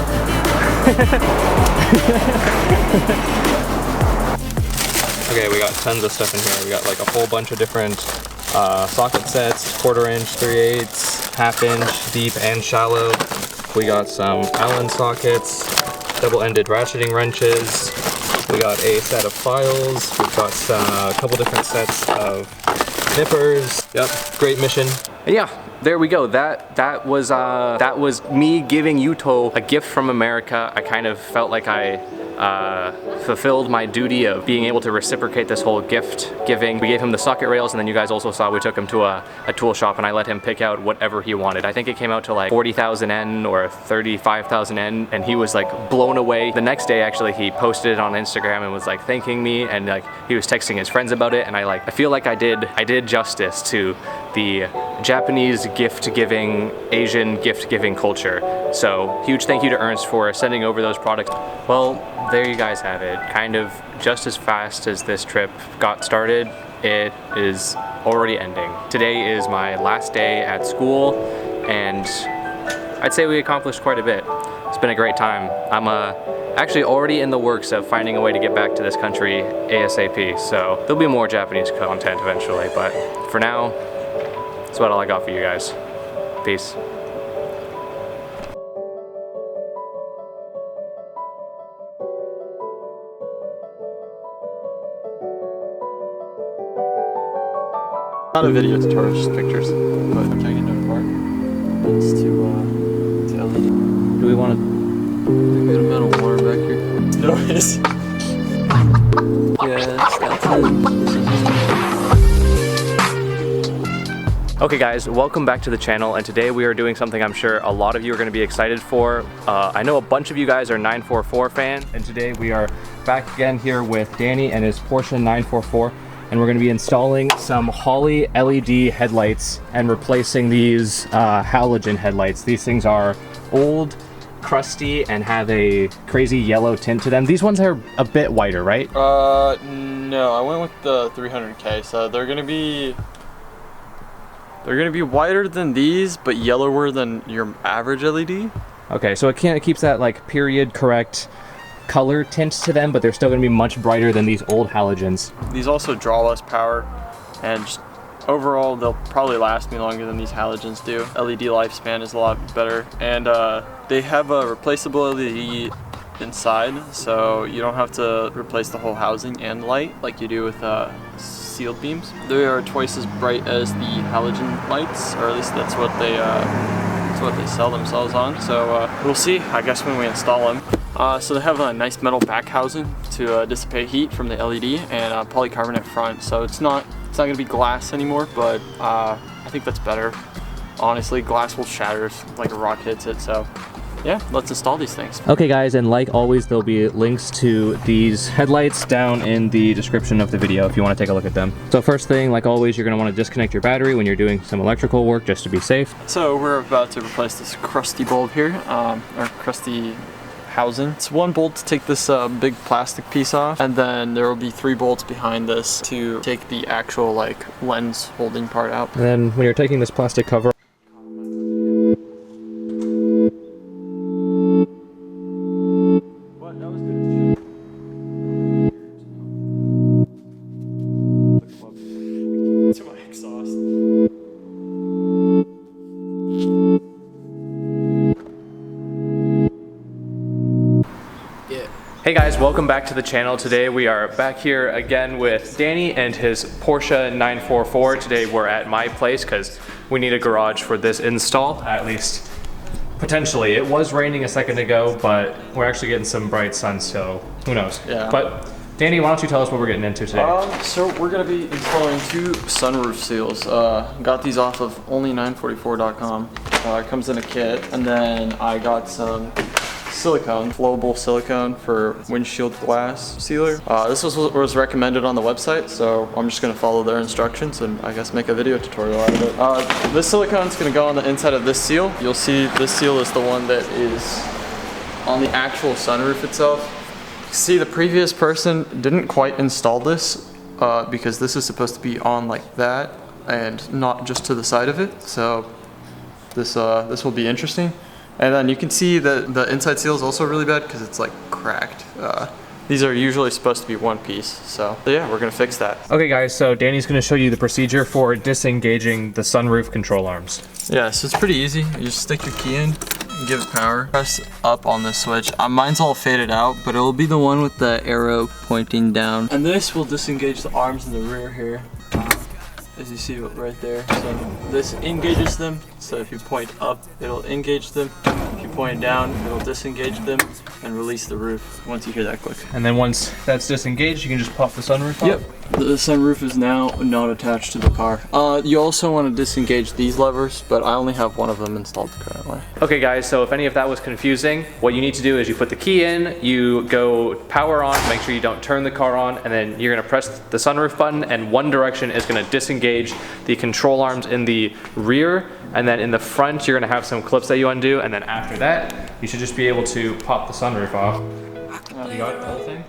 Okay, we got tons of stuff in here. We got like a whole bunch of different socket sets, 1/4 inch, 3/8, 1/2 inch, deep and shallow. We got some Allen sockets, double-ended ratcheting wrenches. We got a set of files. We've got a couple different sets of nippers. Yep, great mission. And yeah, there we go. That was me giving Yuto a gift from America. I kind of felt like I fulfilled my duty of being able to reciprocate this whole gift giving. We gave him the socket rails, and then you guys also saw we took him to a tool shop and I let him pick out whatever he wanted. I think it came out to like 40,000 yen or 35,000 yen, and he was like blown away. The next day actually he posted it on Instagram and was like thanking me, and like he was texting his friends about it, and I feel like I did justice to the Japanese gift giving, Asian gift giving culture. So huge thank you to Ernst for sending over those products. Well, there you guys have it. Kind of just as fast as this trip got started, it is already ending. Today is my last day at school, and I'd say we accomplished quite a bit. It's been a great time. I'm actually already in the works of finding a way to get back to this country ASAP, so there'll be more Japanese content eventually, but for now, that's about all I got for you guys. Peace. Not a video tutorial, just pictures. But I'm checking it apart. It's to LED. Do we want to? We got a metal wire back here. No, it is. Yes, that's it. Okay guys, welcome back to the channel, and today we are doing something I'm sure a lot of you are going to be excited for. I know a bunch of you guys are 944 fans, and today we are back again here with Danny and his Porsche 944, and we're going to be installing some Holley LED headlights and replacing these halogen headlights. These things are old, crusty, and have a crazy yellow tint to them. These ones are a bit whiter, right? No, I went with the 300K, so they're gonna be whiter than these, but yellower than your average LED. Okay, so it keeps that like period correct color tint to them, but they're still going to be much brighter than these old halogens. These also draw less power, and just overall they'll probably last me longer than these halogens do. LED lifespan is a lot better, and they have a replaceable LED inside, so you don't have to replace the whole housing and light like you do with sealed beams. They are twice as bright as the halogen lights, or at least that's what they sell themselves on. So we'll see, I guess, when we install them. So they have a nice metal back housing to dissipate heat from the LED, and a polycarbonate front. So it's not going to be glass anymore, but I think that's better. Honestly, glass will shatter if like a rock hits it. So yeah, let's install these things. Okay guys, and like always, there'll be links to these headlights down in the description of the video if you want to take a look at them. So first thing, like always, you're going to want to disconnect your battery when you're doing some electrical work just to be safe. So we're about to replace this crusty bulb here, or crusty housing. It's one bolt to take this big plastic piece off, and then there will be 3 bolts behind this to take the actual like lens holding part out. And then when you're taking this plastic cover, to my exhaust. Hey guys, welcome back to the channel. Today we are back here again with Danny and his Porsche 944. Today we're at my place because we need a garage for this install, at least potentially. It was raining a second ago, but we're actually getting some bright sun, so who knows. Yeah. But Danny, why don't you tell us what we're getting into today? So we're gonna be installing 2 sunroof seals. Got these off of only944.com. It comes in a kit, and then I got some silicone, flowable silicone for windshield glass sealer. This was recommended on the website, so I'm just gonna follow their instructions and I guess make a video tutorial out of it. This silicone's gonna go on the inside of this seal. You'll see this seal is the one that is on the actual sunroof itself. See, the previous person didn't quite install this because this is supposed to be on like that and not just to the side of it. So this will be interesting. And then you can see that the inside seal is also really bad because it's like cracked. These are usually supposed to be one piece. So yeah, we're gonna fix that. Okay guys, so Danny's gonna show you the procedure for disengaging the sunroof control arms. Yeah, so it's pretty easy. You just stick your key in, give it power, press up on this switch. Mine's all faded out, but it'll be the one with the arrow pointing down. And this will disengage the arms in the rear here. As you see right there. So this engages them. So if you point up, it'll engage them. If you point down, it'll disengage them and release the roof once you hear that click. And then once that's disengaged, you can just pop the sunroof off? Yep. The sunroof is now not attached to the car. You also want to disengage these levers, but I only have one of them installed currently. Okay guys, so if any of that was confusing, what you need to do is you put the key in, you go power on, make sure you don't turn the car on, and then you're gonna press the sunroof button, and one direction is gonna disengage the control arms in the rear, and then in the front, you're gonna have some clips that you undo, and then after that, you should just be able to pop the sunroof off. You got the whole thing?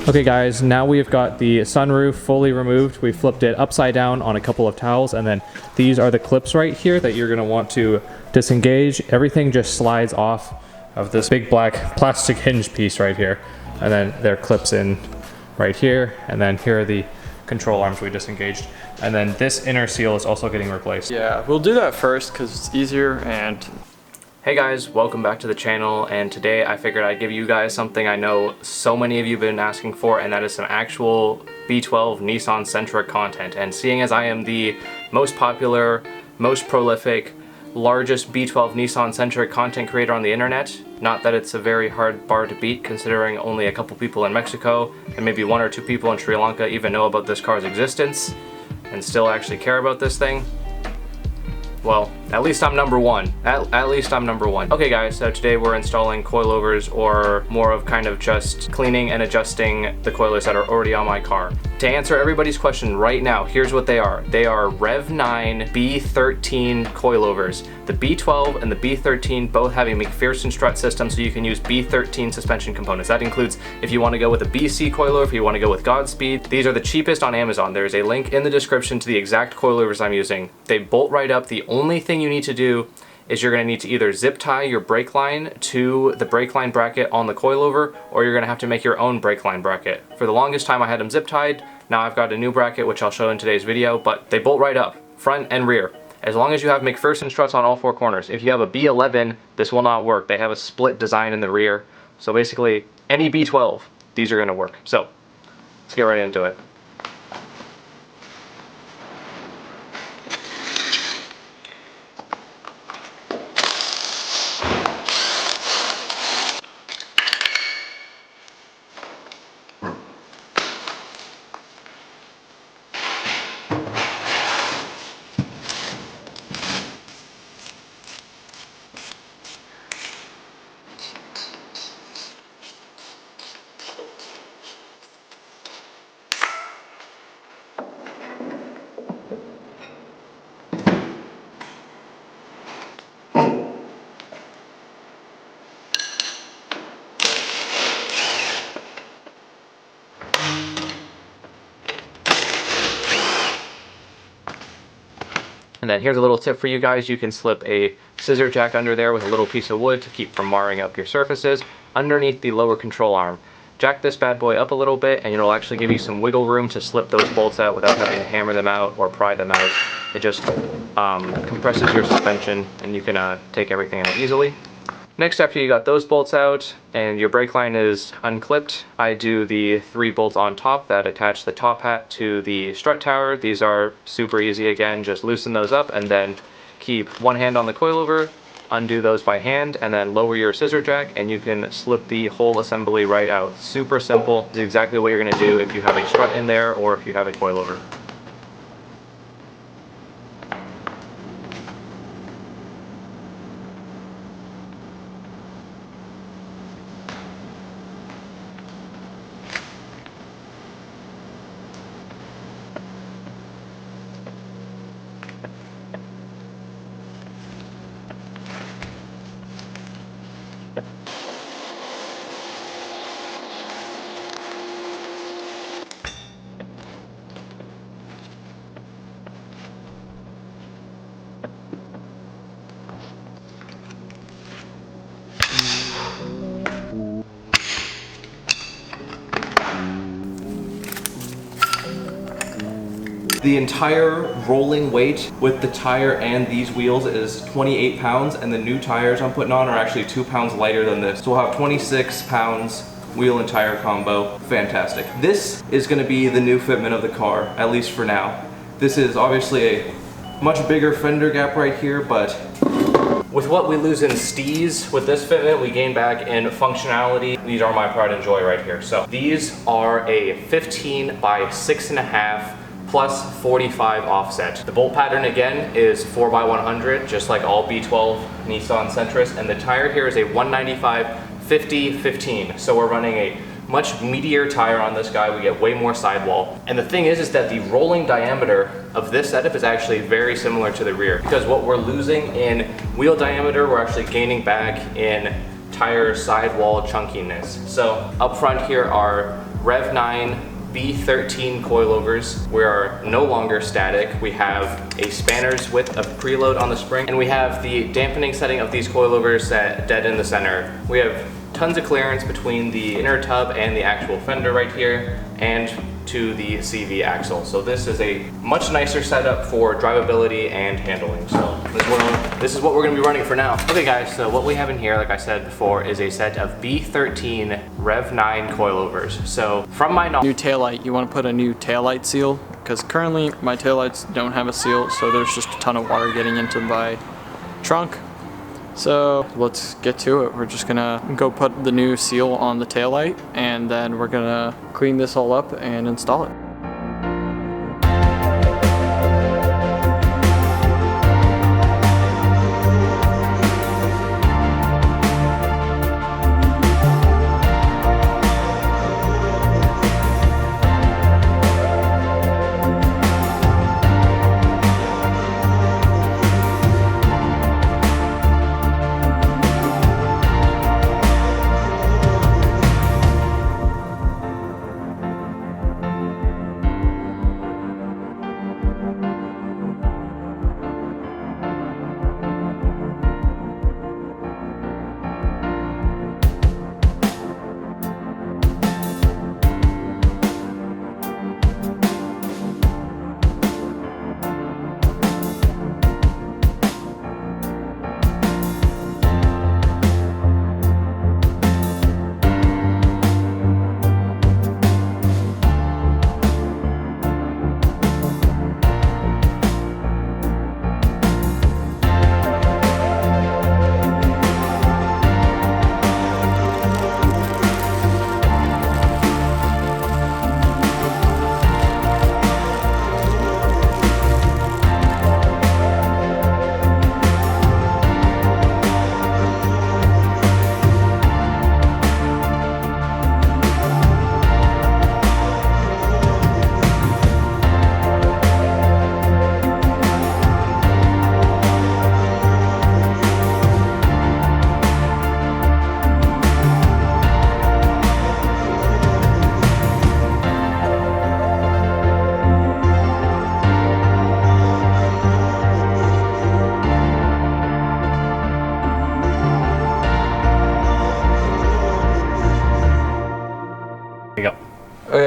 Okay guys, now we've got the sunroof fully removed. We flipped it upside down on a couple of towels, and then these are the clips right here that you're gonna want to disengage. Everything just slides off of this big black plastic hinge piece right here. And then there are clips in right here, and then here are the control arms we disengaged. And then this inner seal is also getting replaced. Yeah, we'll do that first because it's easier. And hey guys, welcome back to the channel, and today I figured I'd give you guys something I know so many of you have been asking for, and that is some actual V12 Nissan centric content. And seeing as I am the most popular, most prolific, largest B12 Nissan centric content creator on the internet, not that it's a very hard bar to beat considering only a couple people in Mexico and maybe 1 or 2 people in Sri Lanka even know about this car's existence and still actually care about this thing. Well, at least I'm number 1. At least I'm number 1. Okay guys, so today we're installing coilovers, or more of kind of just cleaning and adjusting the coilers that are already on my car. To answer everybody's question right now, here's what they are. They are Rev 9 B13 coilovers. The B12 and the B13 both have a McPherson strut system, so you can use B13 suspension components. That includes if you want to go with a BC coilover, if you want to go with Godspeed. These are the cheapest on Amazon. There's a link in the description to the exact coilovers I'm using. They bolt right up. The only thing you need to do is you're going to need to either zip tie your brake line to the brake line bracket on the coilover, or you're going to have to make your own brake line bracket. For the longest time I had them zip tied. Now I've got a new bracket which I'll show in today's video, but they bolt right up, front and rear. As long as you have McPherson struts on all 4 corners. If you have a B11, this will not work. They have a split design in the rear. So basically, any B12, these are going to work. So let's get right into it. And then here's a little tip for you guys. You can slip a scissor jack under there with a little piece of wood to keep from marring up your surfaces underneath the lower control arm. Jack this bad boy up a little bit and it'll actually give you some wiggle room to slip those bolts out without having to hammer them out or pry them out. It just compresses your suspension and you can take everything out easily. Next, after you got those bolts out and your brake line is unclipped, I do the 3 bolts on top that attach the top hat to the strut tower. These are super easy again, just loosen those up and then keep one hand on the coilover, undo those by hand, and then lower your scissor jack and you can slip the whole assembly right out. Super simple. It's exactly what you're going to do if you have a strut in there or if you have a coilover. The entire rolling weight with the tire and these wheels is 28 pounds, and the new tires I'm putting on are actually 2 pounds lighter than this. So we'll have 26 pounds wheel and tire combo. Fantastic. This is gonna be the new fitment of the car, at least for now. This is obviously a much bigger fender gap right here, but with what we lose in steez with this fitment, we gain back in functionality. These are my pride and joy right here. So these are a 15 by 6.5 plus 45 offset. The bolt pattern again is 4x100, just like all B12 Nissan Sentras, and the tire here is a 195/50/15. So we're running a much meatier tire on this guy. We get way more sidewall. And the thing is that the rolling diameter of this setup is actually very similar to the rear, because what we're losing in wheel diameter, we're actually gaining back in tire sidewall chunkiness. So up front here are Rev 9 B13 coilovers. We are no longer static. We have a spanner's width of preload on the spring, and we have the dampening setting of these coilovers set dead in the center. We have tons of clearance between the inner tub and the actual fender right here, and to the CV axle. So this is a much nicer setup for drivability and handling. So this is what we're gonna be running for now. Okay guys, so what we have in here, like I said before, is a set of B13 Rev 9 coilovers. So from my knowledge, new taillight, you want to put a new taillight seal, because currently my taillights don't have a seal, so there's just a ton of water getting into my trunk. So let's get to it. We're just gonna go put the new seal on the taillight, and then we're gonna clean this all up and install it.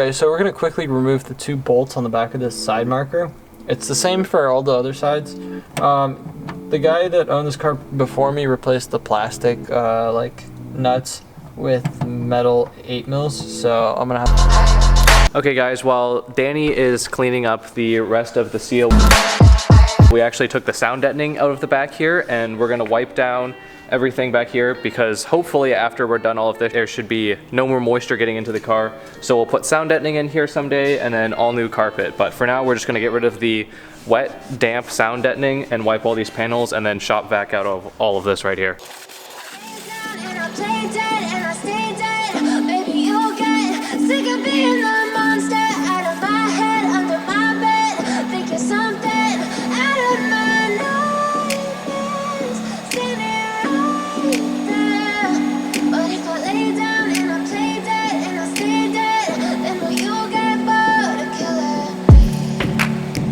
Okay, so we're gonna quickly remove the 2 bolts on the back of this side marker. It's the same for all the other sides. The guy that owned this car before me replaced the plastic like nuts with metal 8mm, so I'm gonna have. Okay guys, while Danny is cleaning up the rest of the seal, we actually took the sound deadening out of the back here, and we're gonna wipe down everything back here because hopefully after we're done all of this, there should be no more moisture getting into the car. So we'll put sound deadening in here someday and then all new carpet. But for now, we're just gonna get rid of the wet, damp sound deadening and wipe all these panels and then shop back out of all of this right here.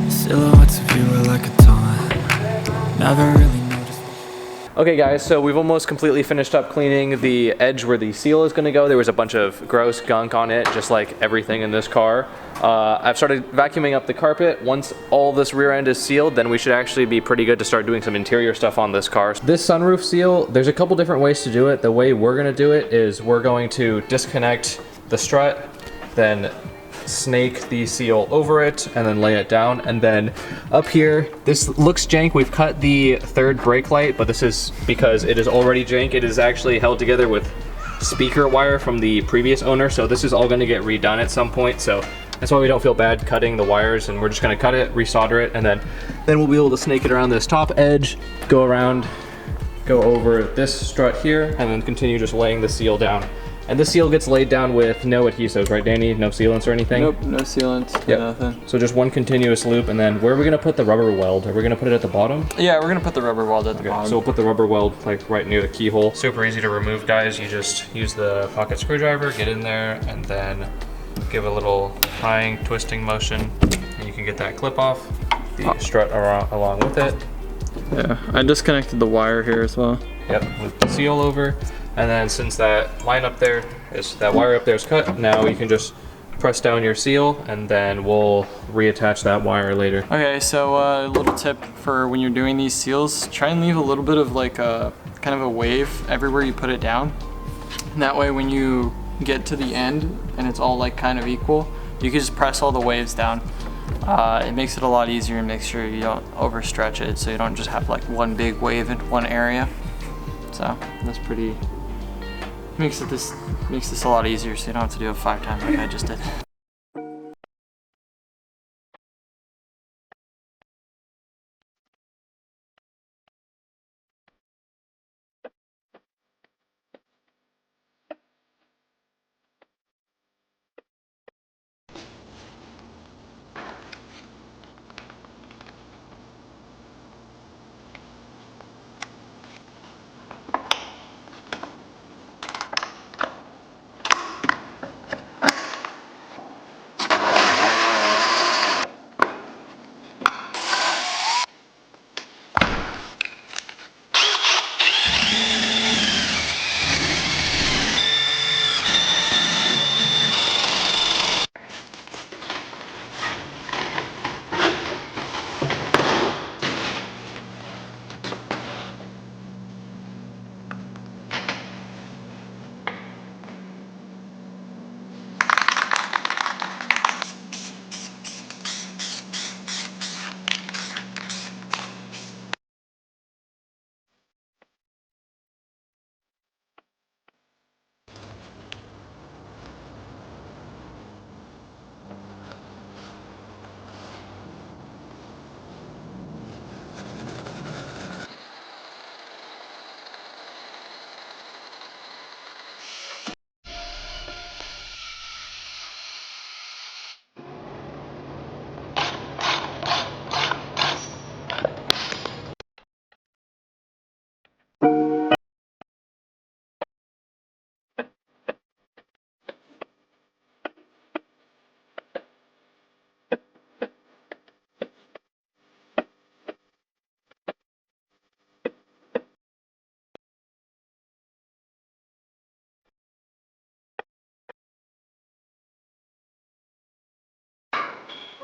Silhouettes of you are like a taunt. Never really noticed. Okay guys, so we've almost completely finished up cleaning the edge where the seal is going to go. There was a bunch of gross gunk on it, just like everything in this car. I've started vacuuming up the carpet. Once all this rear end is sealed, then we should actually be pretty good to start doing some interior stuff on this car. This sunroof seal, there's a couple different ways to do it. The way we're going to do it is we're going to disconnect the strut, then snake the seal over it and then lay it down. And then up here, this looks jank. We've cut the third brake light, but this is because it is already jank. It is actually held together with speaker wire from the previous owner, so this is all going to get redone at some point. So that's why we don't feel bad cutting the wires, and we're just going to cut it, resolder it, and then we'll be able to snake it around this top edge, go around, go over this strut here, and then continue just laying the seal down. And the seal gets laid down with no adhesives, right, Danny? No sealants or anything? Nope, no sealants, yep. Nothing. So just one continuous loop, and then where are we gonna put the rubber weld? Are we gonna put it at the bottom? Yeah, we're gonna put the rubber weld at the bottom. So we'll put the rubber weld like right near the keyhole. Super easy to remove, guys. You just use the pocket screwdriver, get in there, and then give a little tying, twisting motion, and you can get that clip off. The strut along with it. Yeah, I disconnected the wire here as well. Yep, with the seal over. And then since that line up there is, that wire up there is cut, now you can just press down your seal and then we'll reattach that wire later. Okay, so a little tip for when you're doing these seals, try and leave a little bit of like a kind of a wave everywhere you put it down. And that way when you get to the end and it's all like kind of equal, you can just press all the waves down. It makes it a lot easier and makes sure you don't overstretch it, so you don't just have like one big wave in one area. So that's pretty, makes this a lot easier, so you don't have to do it 5 times like I just did.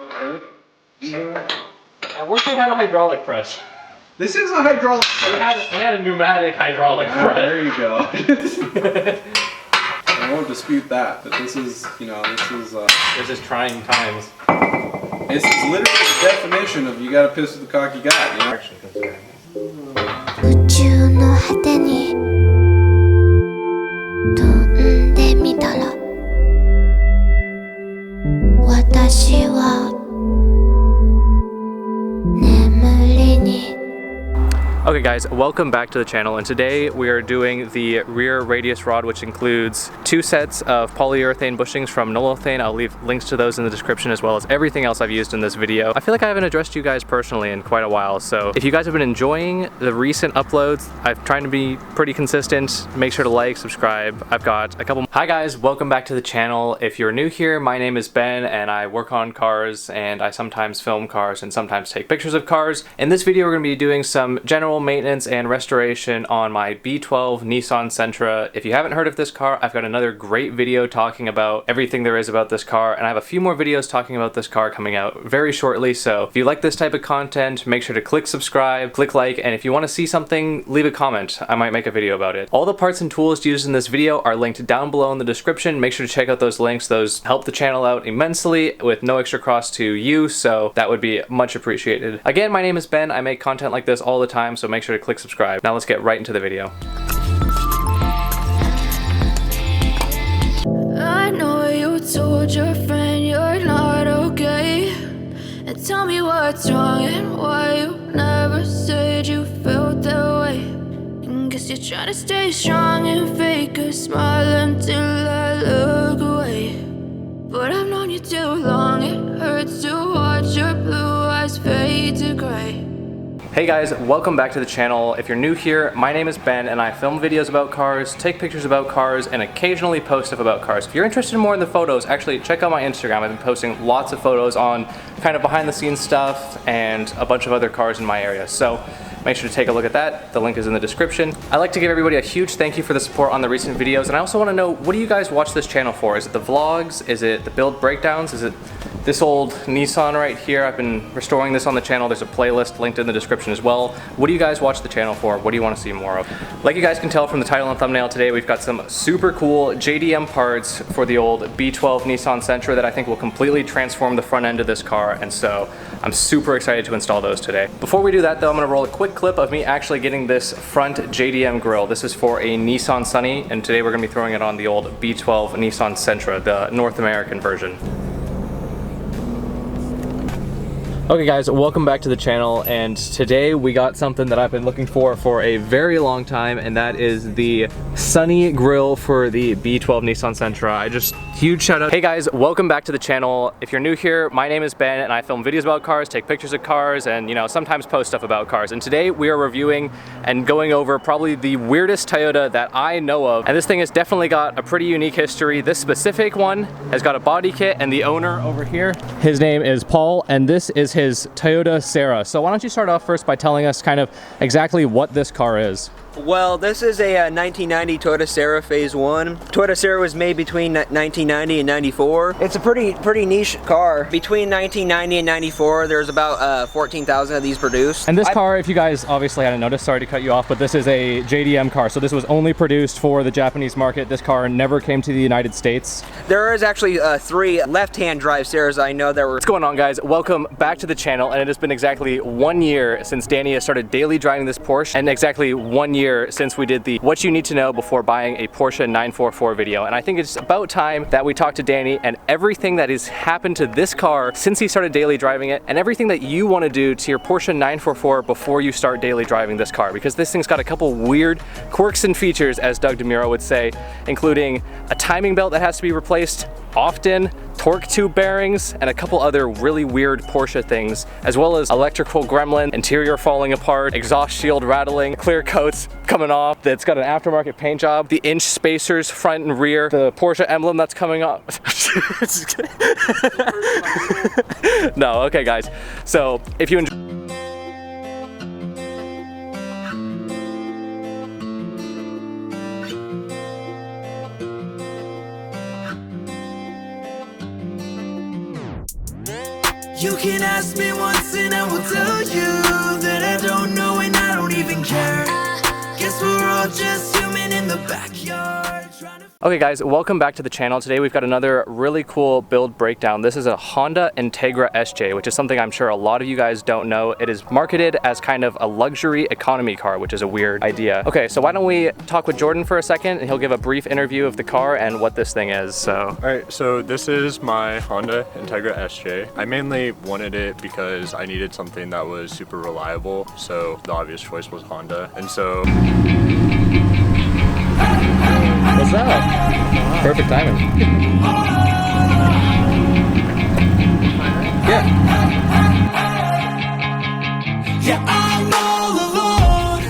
I wish they had a hydraulic press. This is a hydraulic We had a pneumatic hydraulic press. There you go. I won't dispute that, but this is, you know, This is trying times. this is literally the definition of you gotta piss with the cock you got, you know? Okay guys, welcome back to the channel, and today we are doing the rear radius rod, which includes 2 sets of polyurethane bushings from Nolothane. I'll leave links to those in the description, as well as everything else I've used in this video. I feel like I haven't addressed you guys personally in quite a while, so if you guys have been enjoying the recent uploads, I've tried to be pretty consistent. Make sure to like, subscribe. I've got a couple. Hi guys, welcome back to the channel. If you're new here, my name is Ben and I work on cars, and I sometimes film cars and sometimes take pictures of cars. In this video, we're going to be doing some general maintenance and restoration on my B12 Nissan Sentra. If you haven't heard of this car, I've got another great video talking about everything there is about this car, and I have a few more videos talking about this car coming out very shortly. So if you like this type of content, make sure to click subscribe, click like, and if you want to see something, leave a comment. I might make a video about it. All the parts and tools used in this video are linked down below in the description. Make sure to check out those links. Those help the channel out immensely with no extra cost to you, so that would be much appreciated. Again, my name is Ben. I make content like this all the time, so make sure to click subscribe. Now let's get right into the video. I know you told your friend you're not okay, and tell me what's wrong and why you never said you felt that way. And guess you're trying to stay strong and fake a smile until I look away. But I've known you too long, it hurts to watch your blue eyes fade to gray. Hey guys, welcome back to the channel. If you're new here, my name is Ben and I film videos about cars, take pictures about cars, and occasionally post stuff about cars. If you're interested more in the photos, actually check out my Instagram. I've been posting lots of photos on kind of behind the scenes stuff and a bunch of other cars in my area. So make sure to take a look at that. The link is in the description. I'd like to give everybody a huge thank you for the support on the recent videos, and I also want to know, what do you guys watch this channel for? Is it the vlogs? Is it the build breakdowns? Is it this old Nissan right here? I've been restoring this on the channel. There's a playlist linked in the description as well. What do you guys watch the channel for? What do you want to see more of? Like you guys can tell from the title and thumbnail today, we've got some super cool JDM parts for the old B12 Nissan Sentra that I think will completely transform the front end of this car, and so I'm super excited to install those today. Before we do that though, I'm going to roll a quick clip of me actually getting this front JDM grille. This is for a Nissan Sunny, and today we're going to be throwing it on the old B12 Nissan Sentra, the North American version. Okay guys, welcome back to the channel, and today we got something that I've been looking for a very long time, and that is the Sunny grille for the B12 Nissan Sentra. Huge shout out. Hey guys, welcome back to the channel. If you're new here, my name is Ben and I film videos about cars, take pictures of cars, and you know, sometimes post stuff about cars. And today we are reviewing and going over probably the weirdest Toyota that I know of. And this thing has definitely got a pretty unique history. This specific one has got a body kit, and the owner over here, his name is Paul, and this is his Toyota Serra. So why don't you start off first by telling us kind of exactly what this car is? Well, this is a 1990 Toyota Serra Phase 1. Toyota Serra was made between 1990 and 94. It's a pretty niche car. Between 1990 and 94, there's about 14,000 of these produced. And this car, if you guys obviously hadn't noticed, sorry to cut you off, but this is a JDM car. So this was only produced for the Japanese market. This car never came to the United States. There is actually 3 left-hand drive Serras I know that were... What's going on, guys? Welcome back to the channel, and it has been exactly 1 year since Danny has started daily driving this Porsche, and exactly 1 year since we did the what you need to know before buying a Porsche 944 video. And I think it's about time that we talk to Danny and everything that has happened to this car since he started daily driving it, and everything that you want to do to your Porsche 944 before you start daily driving this car, because this thing's got a couple weird quirks and features, as Doug DeMuro would say, including a timing belt that has to be replaced often, torque tube bearings, and a couple other really weird Porsche things, as well as electrical gremlin, interior falling apart, exhaust shield rattling, clear coats coming off, that's got an aftermarket paint job, the inch spacers front and rear, the Porsche emblem that's coming off. No, okay guys, so if you enjoy You can ask me once and I will tell you that I don't know and I don't even care. Guess we're all just human in the backyard trying to... Okay guys, welcome back to the channel. Today we've got another really cool build breakdown. This is a Honda Integra SJ, which is something I'm sure a lot of you guys don't know. It is marketed as kind of a luxury economy car, which is a weird idea. Okay, so why don't we talk with Jordan for a second and he'll give a brief interview of the car and what this thing is, so. All right, so this is my Honda Integra SJ. I mainly wanted it because I needed something that was super reliable, so the obvious choice was Honda. And so... What's that? Perfect timing. Yeah, I'm all alone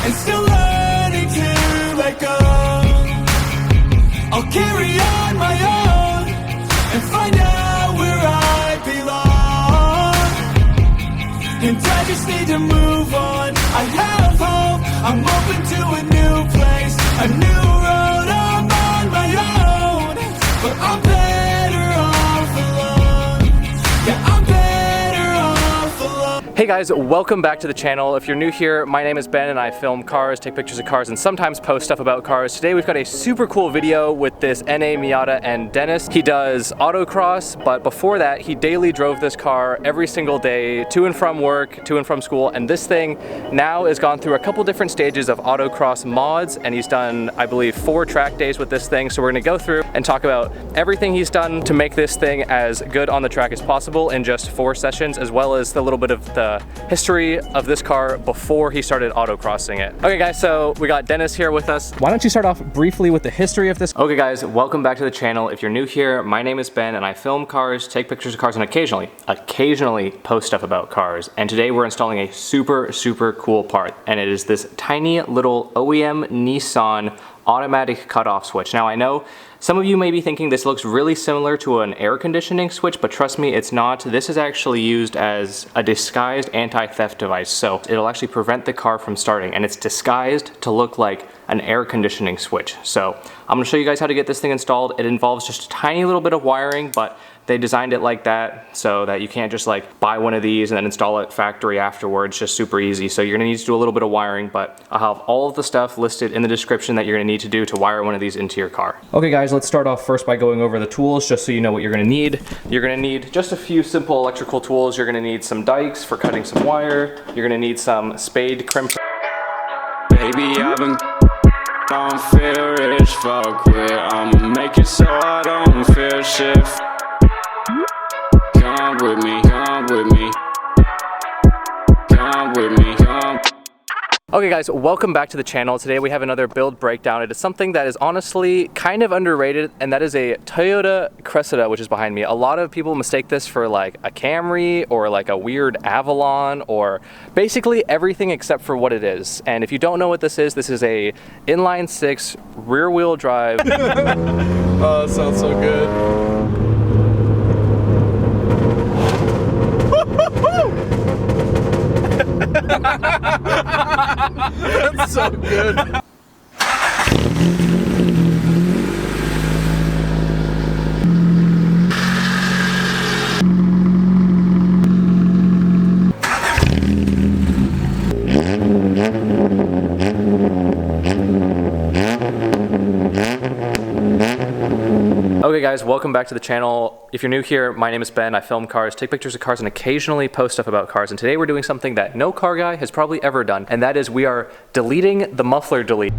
and still learning to let go. I'll carry on my own and find out where I belong. And I just need to move on. I have hope. I'm open to a new place, a new road. I'm on my own, but I'm better off alone. Yeah, I'm better off alone. Hey guys, welcome back to the channel. If you're new here, my name is Ben and I film cars, take pictures of cars, and sometimes post stuff about cars. Today we've got a super cool video with this NA Miata and Dennis. He does autocross, but before that, he daily drove this car every single day to and from work, to and from school, and this thing now has gone through a couple different stages of autocross mods, and he's done, I believe, 4 track days with this thing. So we're gonna go through and talk about everything he's done to make this thing as good on the track as possible in just 4 sessions, as well as a little bit of the history of this car before he started autocrossing it. Okay guys, so we got Dennis here with us. Why don't you start off briefly with the history of this? Okay guys, welcome back to the channel. If you're new here, my name is Ben and I film cars, take pictures of cars, and occasionally post stuff about cars. And today we're installing a super cool part, and it is this tiny little OEM Nissan automatic cutoff switch. Now I know some of you may be thinking this looks really similar to an air conditioning switch, but trust me, it's not. This is actually used as a disguised anti-theft device. So it'll actually prevent the car from starting, and it's disguised to look like an air conditioning switch. So I'm gonna show you guys how to get this thing installed. It involves just a tiny little bit of wiring, but they designed it like that so that you can't just like buy one of these and then install it factory afterwards, just super easy. So you're gonna need to do a little bit of wiring, but I'll have all of the stuff listed in the description that you're gonna need to do to wire one of these into your car. Okay guys, let's start off first by going over the tools just so you know what you're gonna need. You're gonna need just a few simple electrical tools. You're gonna need some dikes for cutting some wire. You're gonna need some spade crimper. Baby, I've been don't feel rich, fuck with. I'ma make it so I don't feel shit. Come with me, come with me. Come with me, come. Okay guys, welcome back to the channel. Today we have another build breakdown. It is something that is honestly kind of underrated, and that is a Toyota Cressida, which is behind me. A lot of people mistake this for like a Camry or like a weird Avalon, or basically everything except for what it is. And if you don't know what this is a inline 6 rear wheel drive. Oh, that sounds so good. That's so good. Okay guys, welcome back to the channel. If you're new here, my name is Ben. I film cars, take pictures of cars, and occasionally post stuff about cars. And today we're doing something that no car guy has probably ever done, and that is we are deleting the muffler delete.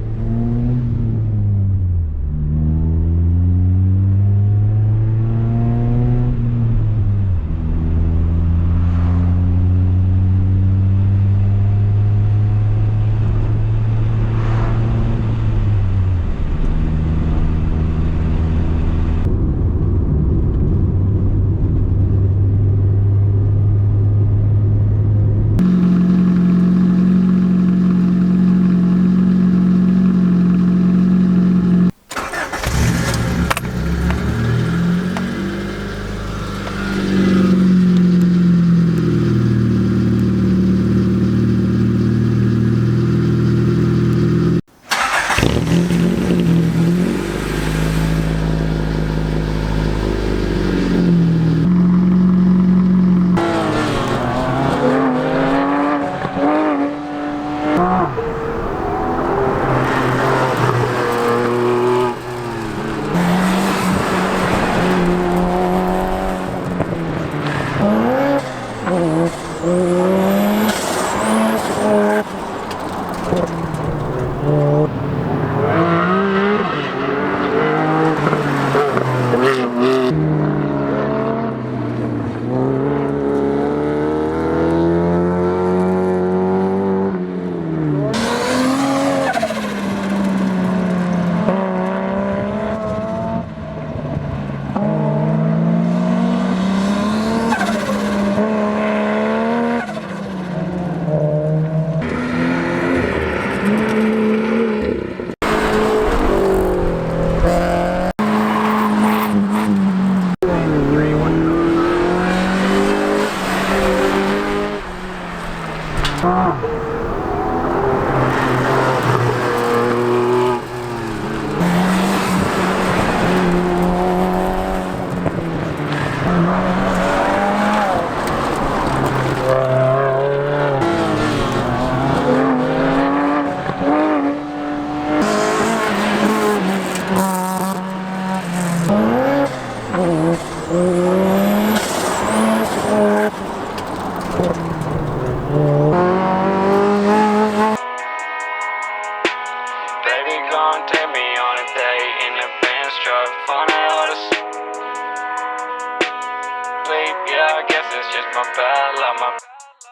I guess it's just my bad luck.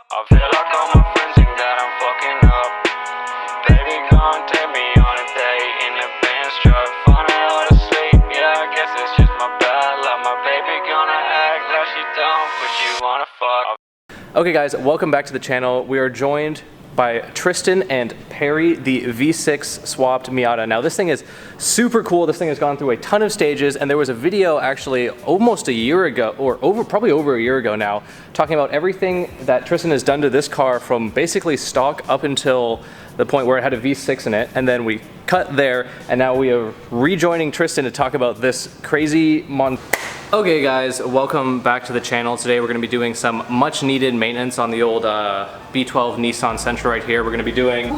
I feel like all my friends think that I'm fucking up. Baby, gon' take me on a date in the Benz truck. Find out to sleep, yeah, I guess it's just my bad luck. My baby gonna act like she don't, but you wanna fuck. Okay guys, welcome back to the channel. We are joined by Tristan and Perry, the V6 swapped Miata. Now this thing is super cool. This thing has gone through a ton of stages, and there was a video actually almost a year ago, or probably over a year ago now, talking about everything that Tristan has done to this car from basically stock up until the point where it had a V6 in it, and then we cut there, and now we are rejoining Tristan to talk about this crazy Okay guys, welcome back to the channel. Today we're going to be doing some much needed maintenance on the old B12 Nissan Sentra right here. We're going to be doing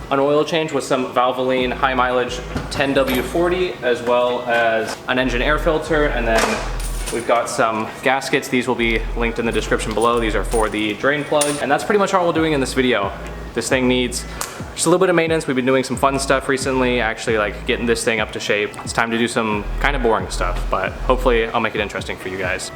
an oil change with some Valvoline high mileage 10W40, as well as an engine air filter, and then we've got some gaskets. These will be linked in the description below. These are for the drain plug, and that's pretty much all we're doing in this video. This thing needs just a little bit of maintenance. We've been doing some fun stuff recently, actually like getting this thing up to shape. It's time to do some kind of boring stuff, but hopefully I'll make it interesting for you guys.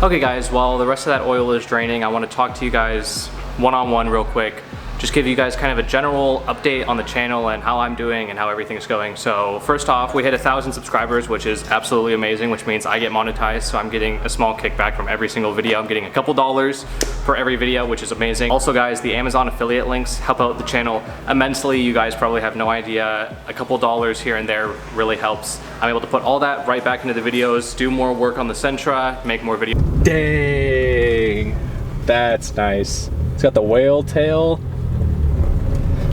Okay guys, while the rest of that oil is draining, I want to talk to you guys one-on-one real quick. Just give you guys kind of a general update on the channel and how I'm doing and how everything is going. So first off, we hit 1,000 subscribers, which is absolutely amazing, which means I get monetized, so I'm getting a small kickback from every single video. I'm getting a couple dollars for every video, which is amazing. Also guys, the Amazon affiliate links help out the channel immensely. You guys probably have no idea. A couple dollars here and there really helps. I'm able to put all that right back into the videos, do more work on the Sentra, make more videos. Dang, that's nice. It's got the whale tail.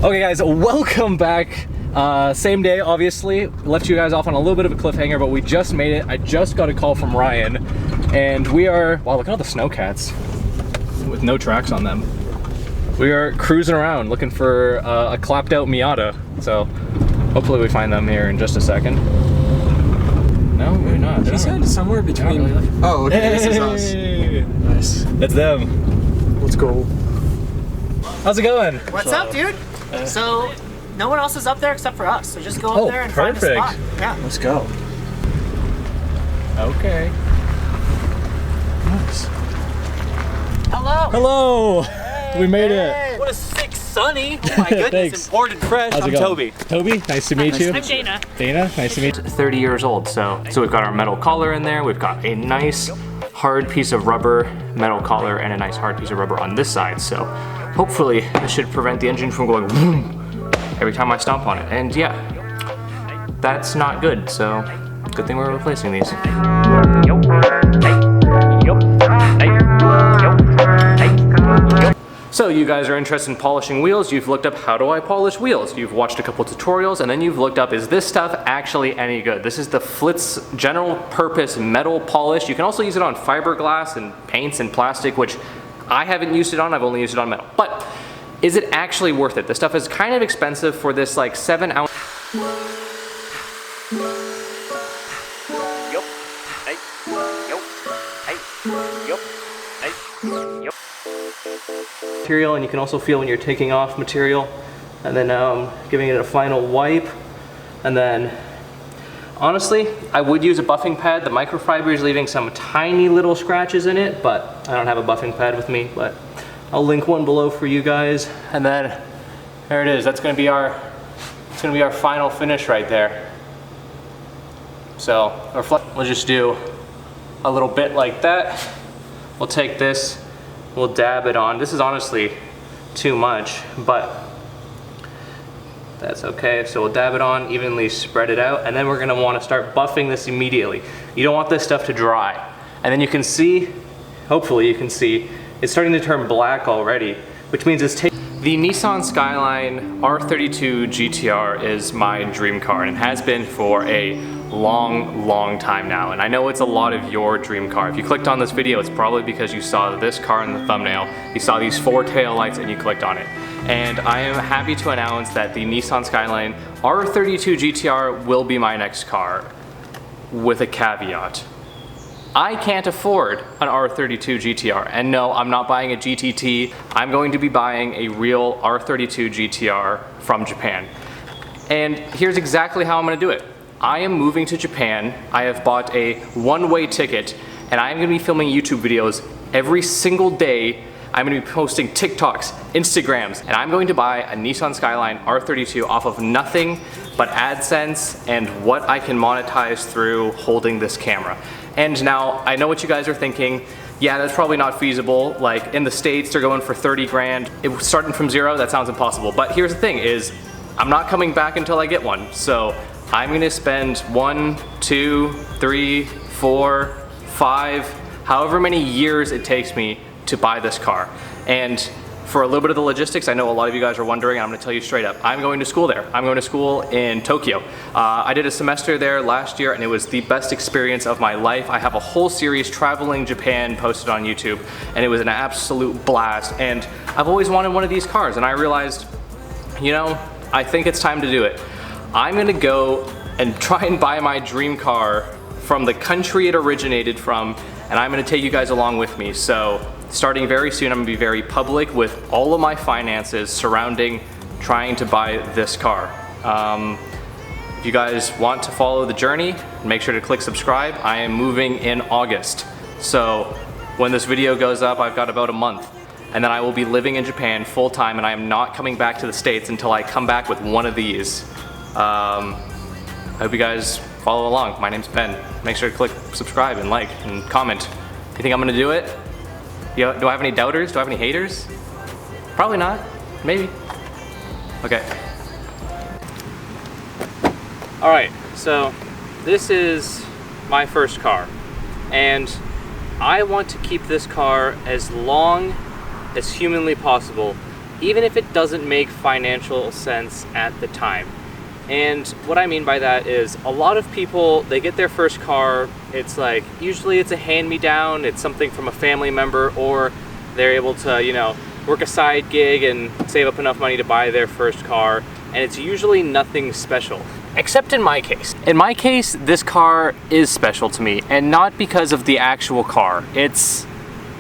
Okay guys, welcome back. Same day, obviously. Left you guys off on a little bit of a cliffhanger, but we just made it. I just got a call from Ryan, and we are, wow, look at all the snowcats with no tracks on them. We are cruising around looking for a clapped out Miata, so hopefully we find them here in just a second. No, we're not. He said somewhere between. Really. Oh, okay, this is us. Nice. That's them. Let's go. How's it going? What's up, dude? So, no one else is up there except for us, so just go up there and find a spot. Yeah. Let's go. Okay. Nice. Hello. Hello. Hey, we made it. What a sick sunny. Oh my goodness, imported fresh. How's it going? Toby. Toby, nice to meet you. I'm Dana. Dana, nice to meet you. 30 years old, so we've got our metal collar in there. We've got a nice hard piece of rubber metal collar and a nice hard piece of rubber on this side. So hopefully this should prevent the engine from going boom every time I stomp on it. And yeah, that's not good. So good thing we're replacing these. So you guys are interested in polishing wheels, you've looked up how do I polish wheels, you've watched a couple tutorials, and then you've looked up is this stuff actually any good. This is the Flitz general purpose metal polish. You can also use it on fiberglass and paints and plastic, which I haven't used it on, I've only used it on metal. But is it actually worth it? This stuff is kind of expensive for this like 7-ounce. Material, and you can also feel when you're taking off material, and then now I'm giving it a final wipe. And then honestly, I would use a buffing pad. The microfiber is leaving some tiny little scratches in it, but I don't have a buffing pad with me, but I'll link one below for you guys. And then there it is. That's going to be our final finish right there. So we'll just do a little bit like that. We'll take this, we'll dab it on. This is honestly too much, but That's okay. So we'll dab it on, evenly spread it out, and then we're gonna wanna start buffing this immediately. You don't want this stuff to dry. And then you can see, hopefully you can see, it's starting to turn black already, which means it's taking. The Nissan Skyline R32 GTR is my dream car and has been for a long time now. And I know it's a lot of your dream car. If you clicked on this video, it's probably because you saw this car in the thumbnail, you saw these 4 tail lights and you clicked on it. And I am happy to announce that the Nissan Skyline R32 GTR will be my next car, with a caveat. I can't afford an R32 GTR, and no, I'm not buying a GTT. I'm going to be buying a real R32 GTR from Japan. And here's exactly how I'm gonna do it. I am moving to Japan. I have bought a one-way ticket, and I'm gonna be filming YouTube videos every single day. I'm gonna be posting TikToks, Instagrams, and I'm going to buy a Nissan Skyline R32 off of nothing but AdSense and what I can monetize through holding this camera. And now, I know what you guys are thinking, yeah, that's probably not feasible. Like in the States, they're going for 30 grand. Starting from zero, that sounds impossible. But here's the thing is, I'm not coming back until I get one. So I'm gonna spend 1, 2, 3, 4, 5, however many years it takes me to buy this car. And for a little bit of the logistics, I know a lot of you guys are wondering, and I'm gonna tell you straight up, I'm going to school there. I'm going to school in Tokyo. I did a semester there last year and it was the best experience of my life. I have a whole series, Traveling Japan, posted on YouTube, and it was an absolute blast. And I've always wanted one of these cars, and I realized, you know, I think it's time to do it. I'm gonna go and try and buy my dream car from the country it originated from, and I'm gonna take you guys along with me. So starting very soon, I'm gonna be very public with all of my finances surrounding trying to buy this car. If you guys want to follow the journey, make sure to click subscribe. I am moving in August. So when this video goes up, I've got about a month. And then I will be living in Japan full time, and I am not coming back to the States until I come back with one of these. I hope you guys follow along. My name's Ben. Make sure to click subscribe and like and comment. You think I'm gonna do it? Do I have any doubters? Do I have any haters? Probably not. Maybe. Okay. All right, so this is my first car, and I want to keep this car as long as humanly possible, even if it doesn't make financial sense at the time. And what I mean by that is a lot of people, they get their first car, it's like, usually it's a hand-me-down, it's something from a family member, or they're able to, you know, work a side gig and save up enough money to buy their first car, and it's usually nothing special. Except in my case. In my case, this car is special to me, and not because of the actual car. It's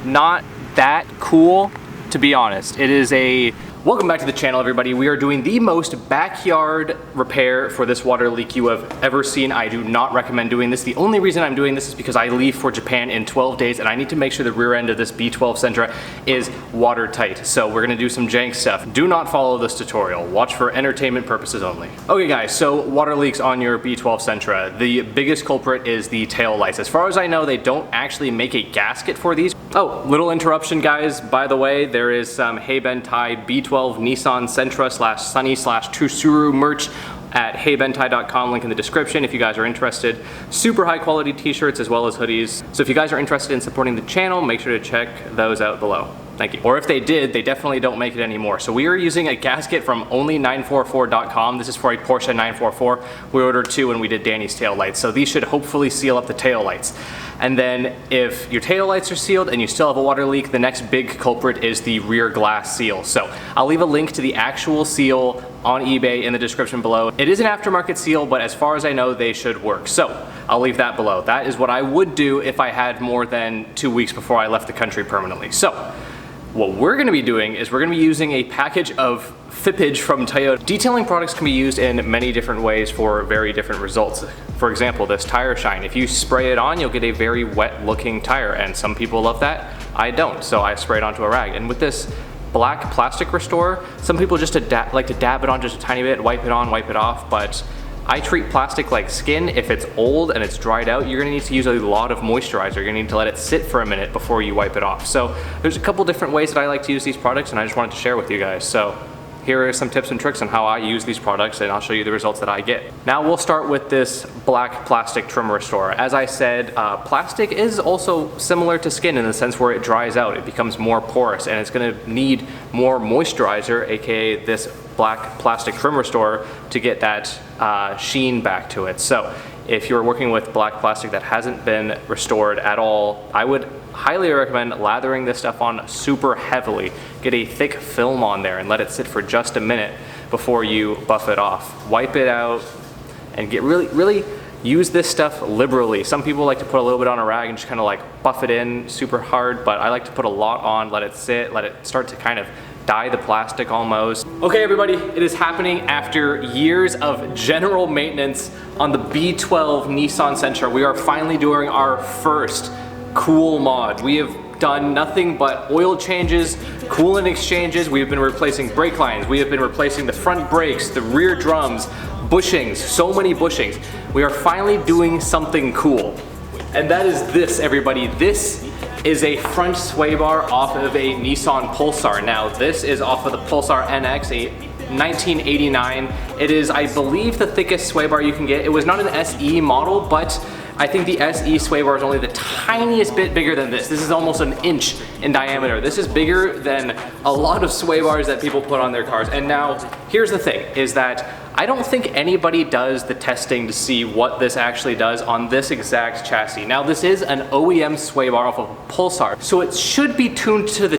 not that cool, to be honest. It is a... Welcome back to the channel, everybody. We are doing the most backyard repair for this water leak you have ever seen. I do not recommend doing this. The only reason I'm doing this is because I leave for Japan in 12 days and I need to make sure the rear end of this B12 Sentra is watertight. So we're gonna do some jank stuff. Do not follow this tutorial. Watch for entertainment purposes only. Okay guys, so water leaks on your B12 Sentra. The biggest culprit is the tail lights. As far as I know, they don't actually make a gasket for these. Oh, little interruption guys. By the way, there is some Heibentai B12 Nissan Sentra /Sunny/Tsusuru merch at heibentai.com, link in the description if you guys are interested. Super high quality t-shirts as well as hoodies. So if you guys are interested in supporting the channel, make sure to check those out below. Thank you. Or if they did, they definitely don't make it anymore. So we are using a gasket from only944.com. This is for a Porsche 944. We ordered 2 when we did Danny's tail lights. So these should hopefully seal up the tail lights. And then if your tail lights are sealed and you still have a water leak, the next big culprit is the rear glass seal. So I'll leave a link to the actual seal on eBay in the description below. It is an aftermarket seal, but as far as I know, they should work. So I'll leave that below. That is what I would do if I had more than 2 weeks before I left the country permanently. So what we're gonna be doing is we're gonna be using a package of Fippage from Toyota. Detailing products can be used in many different ways for very different results. For example, this tire shine. If you spray it on, you'll get a very wet looking tire, and some people love that. I don't, so I spray it onto a rag. And with this black plastic restorer, some people just like to dab it on just a tiny bit, wipe it on, wipe it off, but I treat plastic like skin. If it's old and it's dried out, you're gonna need to use a lot of moisturizer. You're gonna need to let it sit for a minute before you wipe it off. So there's a couple different ways that I like to use these products, and I just wanted to share with you guys. So here are some tips and tricks on how I use these products, and I'll show you the results that I get. Now we'll start with this black plastic trim restorer. As I said, plastic is also similar to skin in the sense where it dries out, it becomes more porous, and it's gonna need more moisturizer, aka this black plastic trim restorer, to get that sheen back to it. So if you're working with black plastic that hasn't been restored at all, I would highly recommend lathering this stuff on super heavily. Get a thick film on there and let it sit for just a minute before you buff it off. Wipe it out and get really use this stuff liberally. Some people like to put a little bit on a rag and just kind of like buff it in super hard, but I like to put a lot on, let it sit, let it start to kind of dye the plastic almost. Okay everybody, it is happening after years of general maintenance on the B12 Nissan Sentra. We are finally doing our first cool mod. We have done nothing but oil changes, coolant exchanges, we have been replacing brake lines, we have been replacing the front brakes, the rear drums, bushings, so many bushings. We are finally doing something cool. And that is this, everybody. This is a front sway bar off of a Nissan Pulsar. Now this is off of the Pulsar NX, a 1989. It is, I believe, the thickest sway bar you can get. It was not an SE model, but I think the SE sway bar is only the tiniest bit bigger than this. This is almost an inch in diameter. This is bigger than a lot of sway bars that people put on their cars. And now, here's the thing, is that I don't think anybody does the testing to see what this actually does on this exact chassis. Now this is an OEM sway bar off of Pulsar, so it should be tuned to the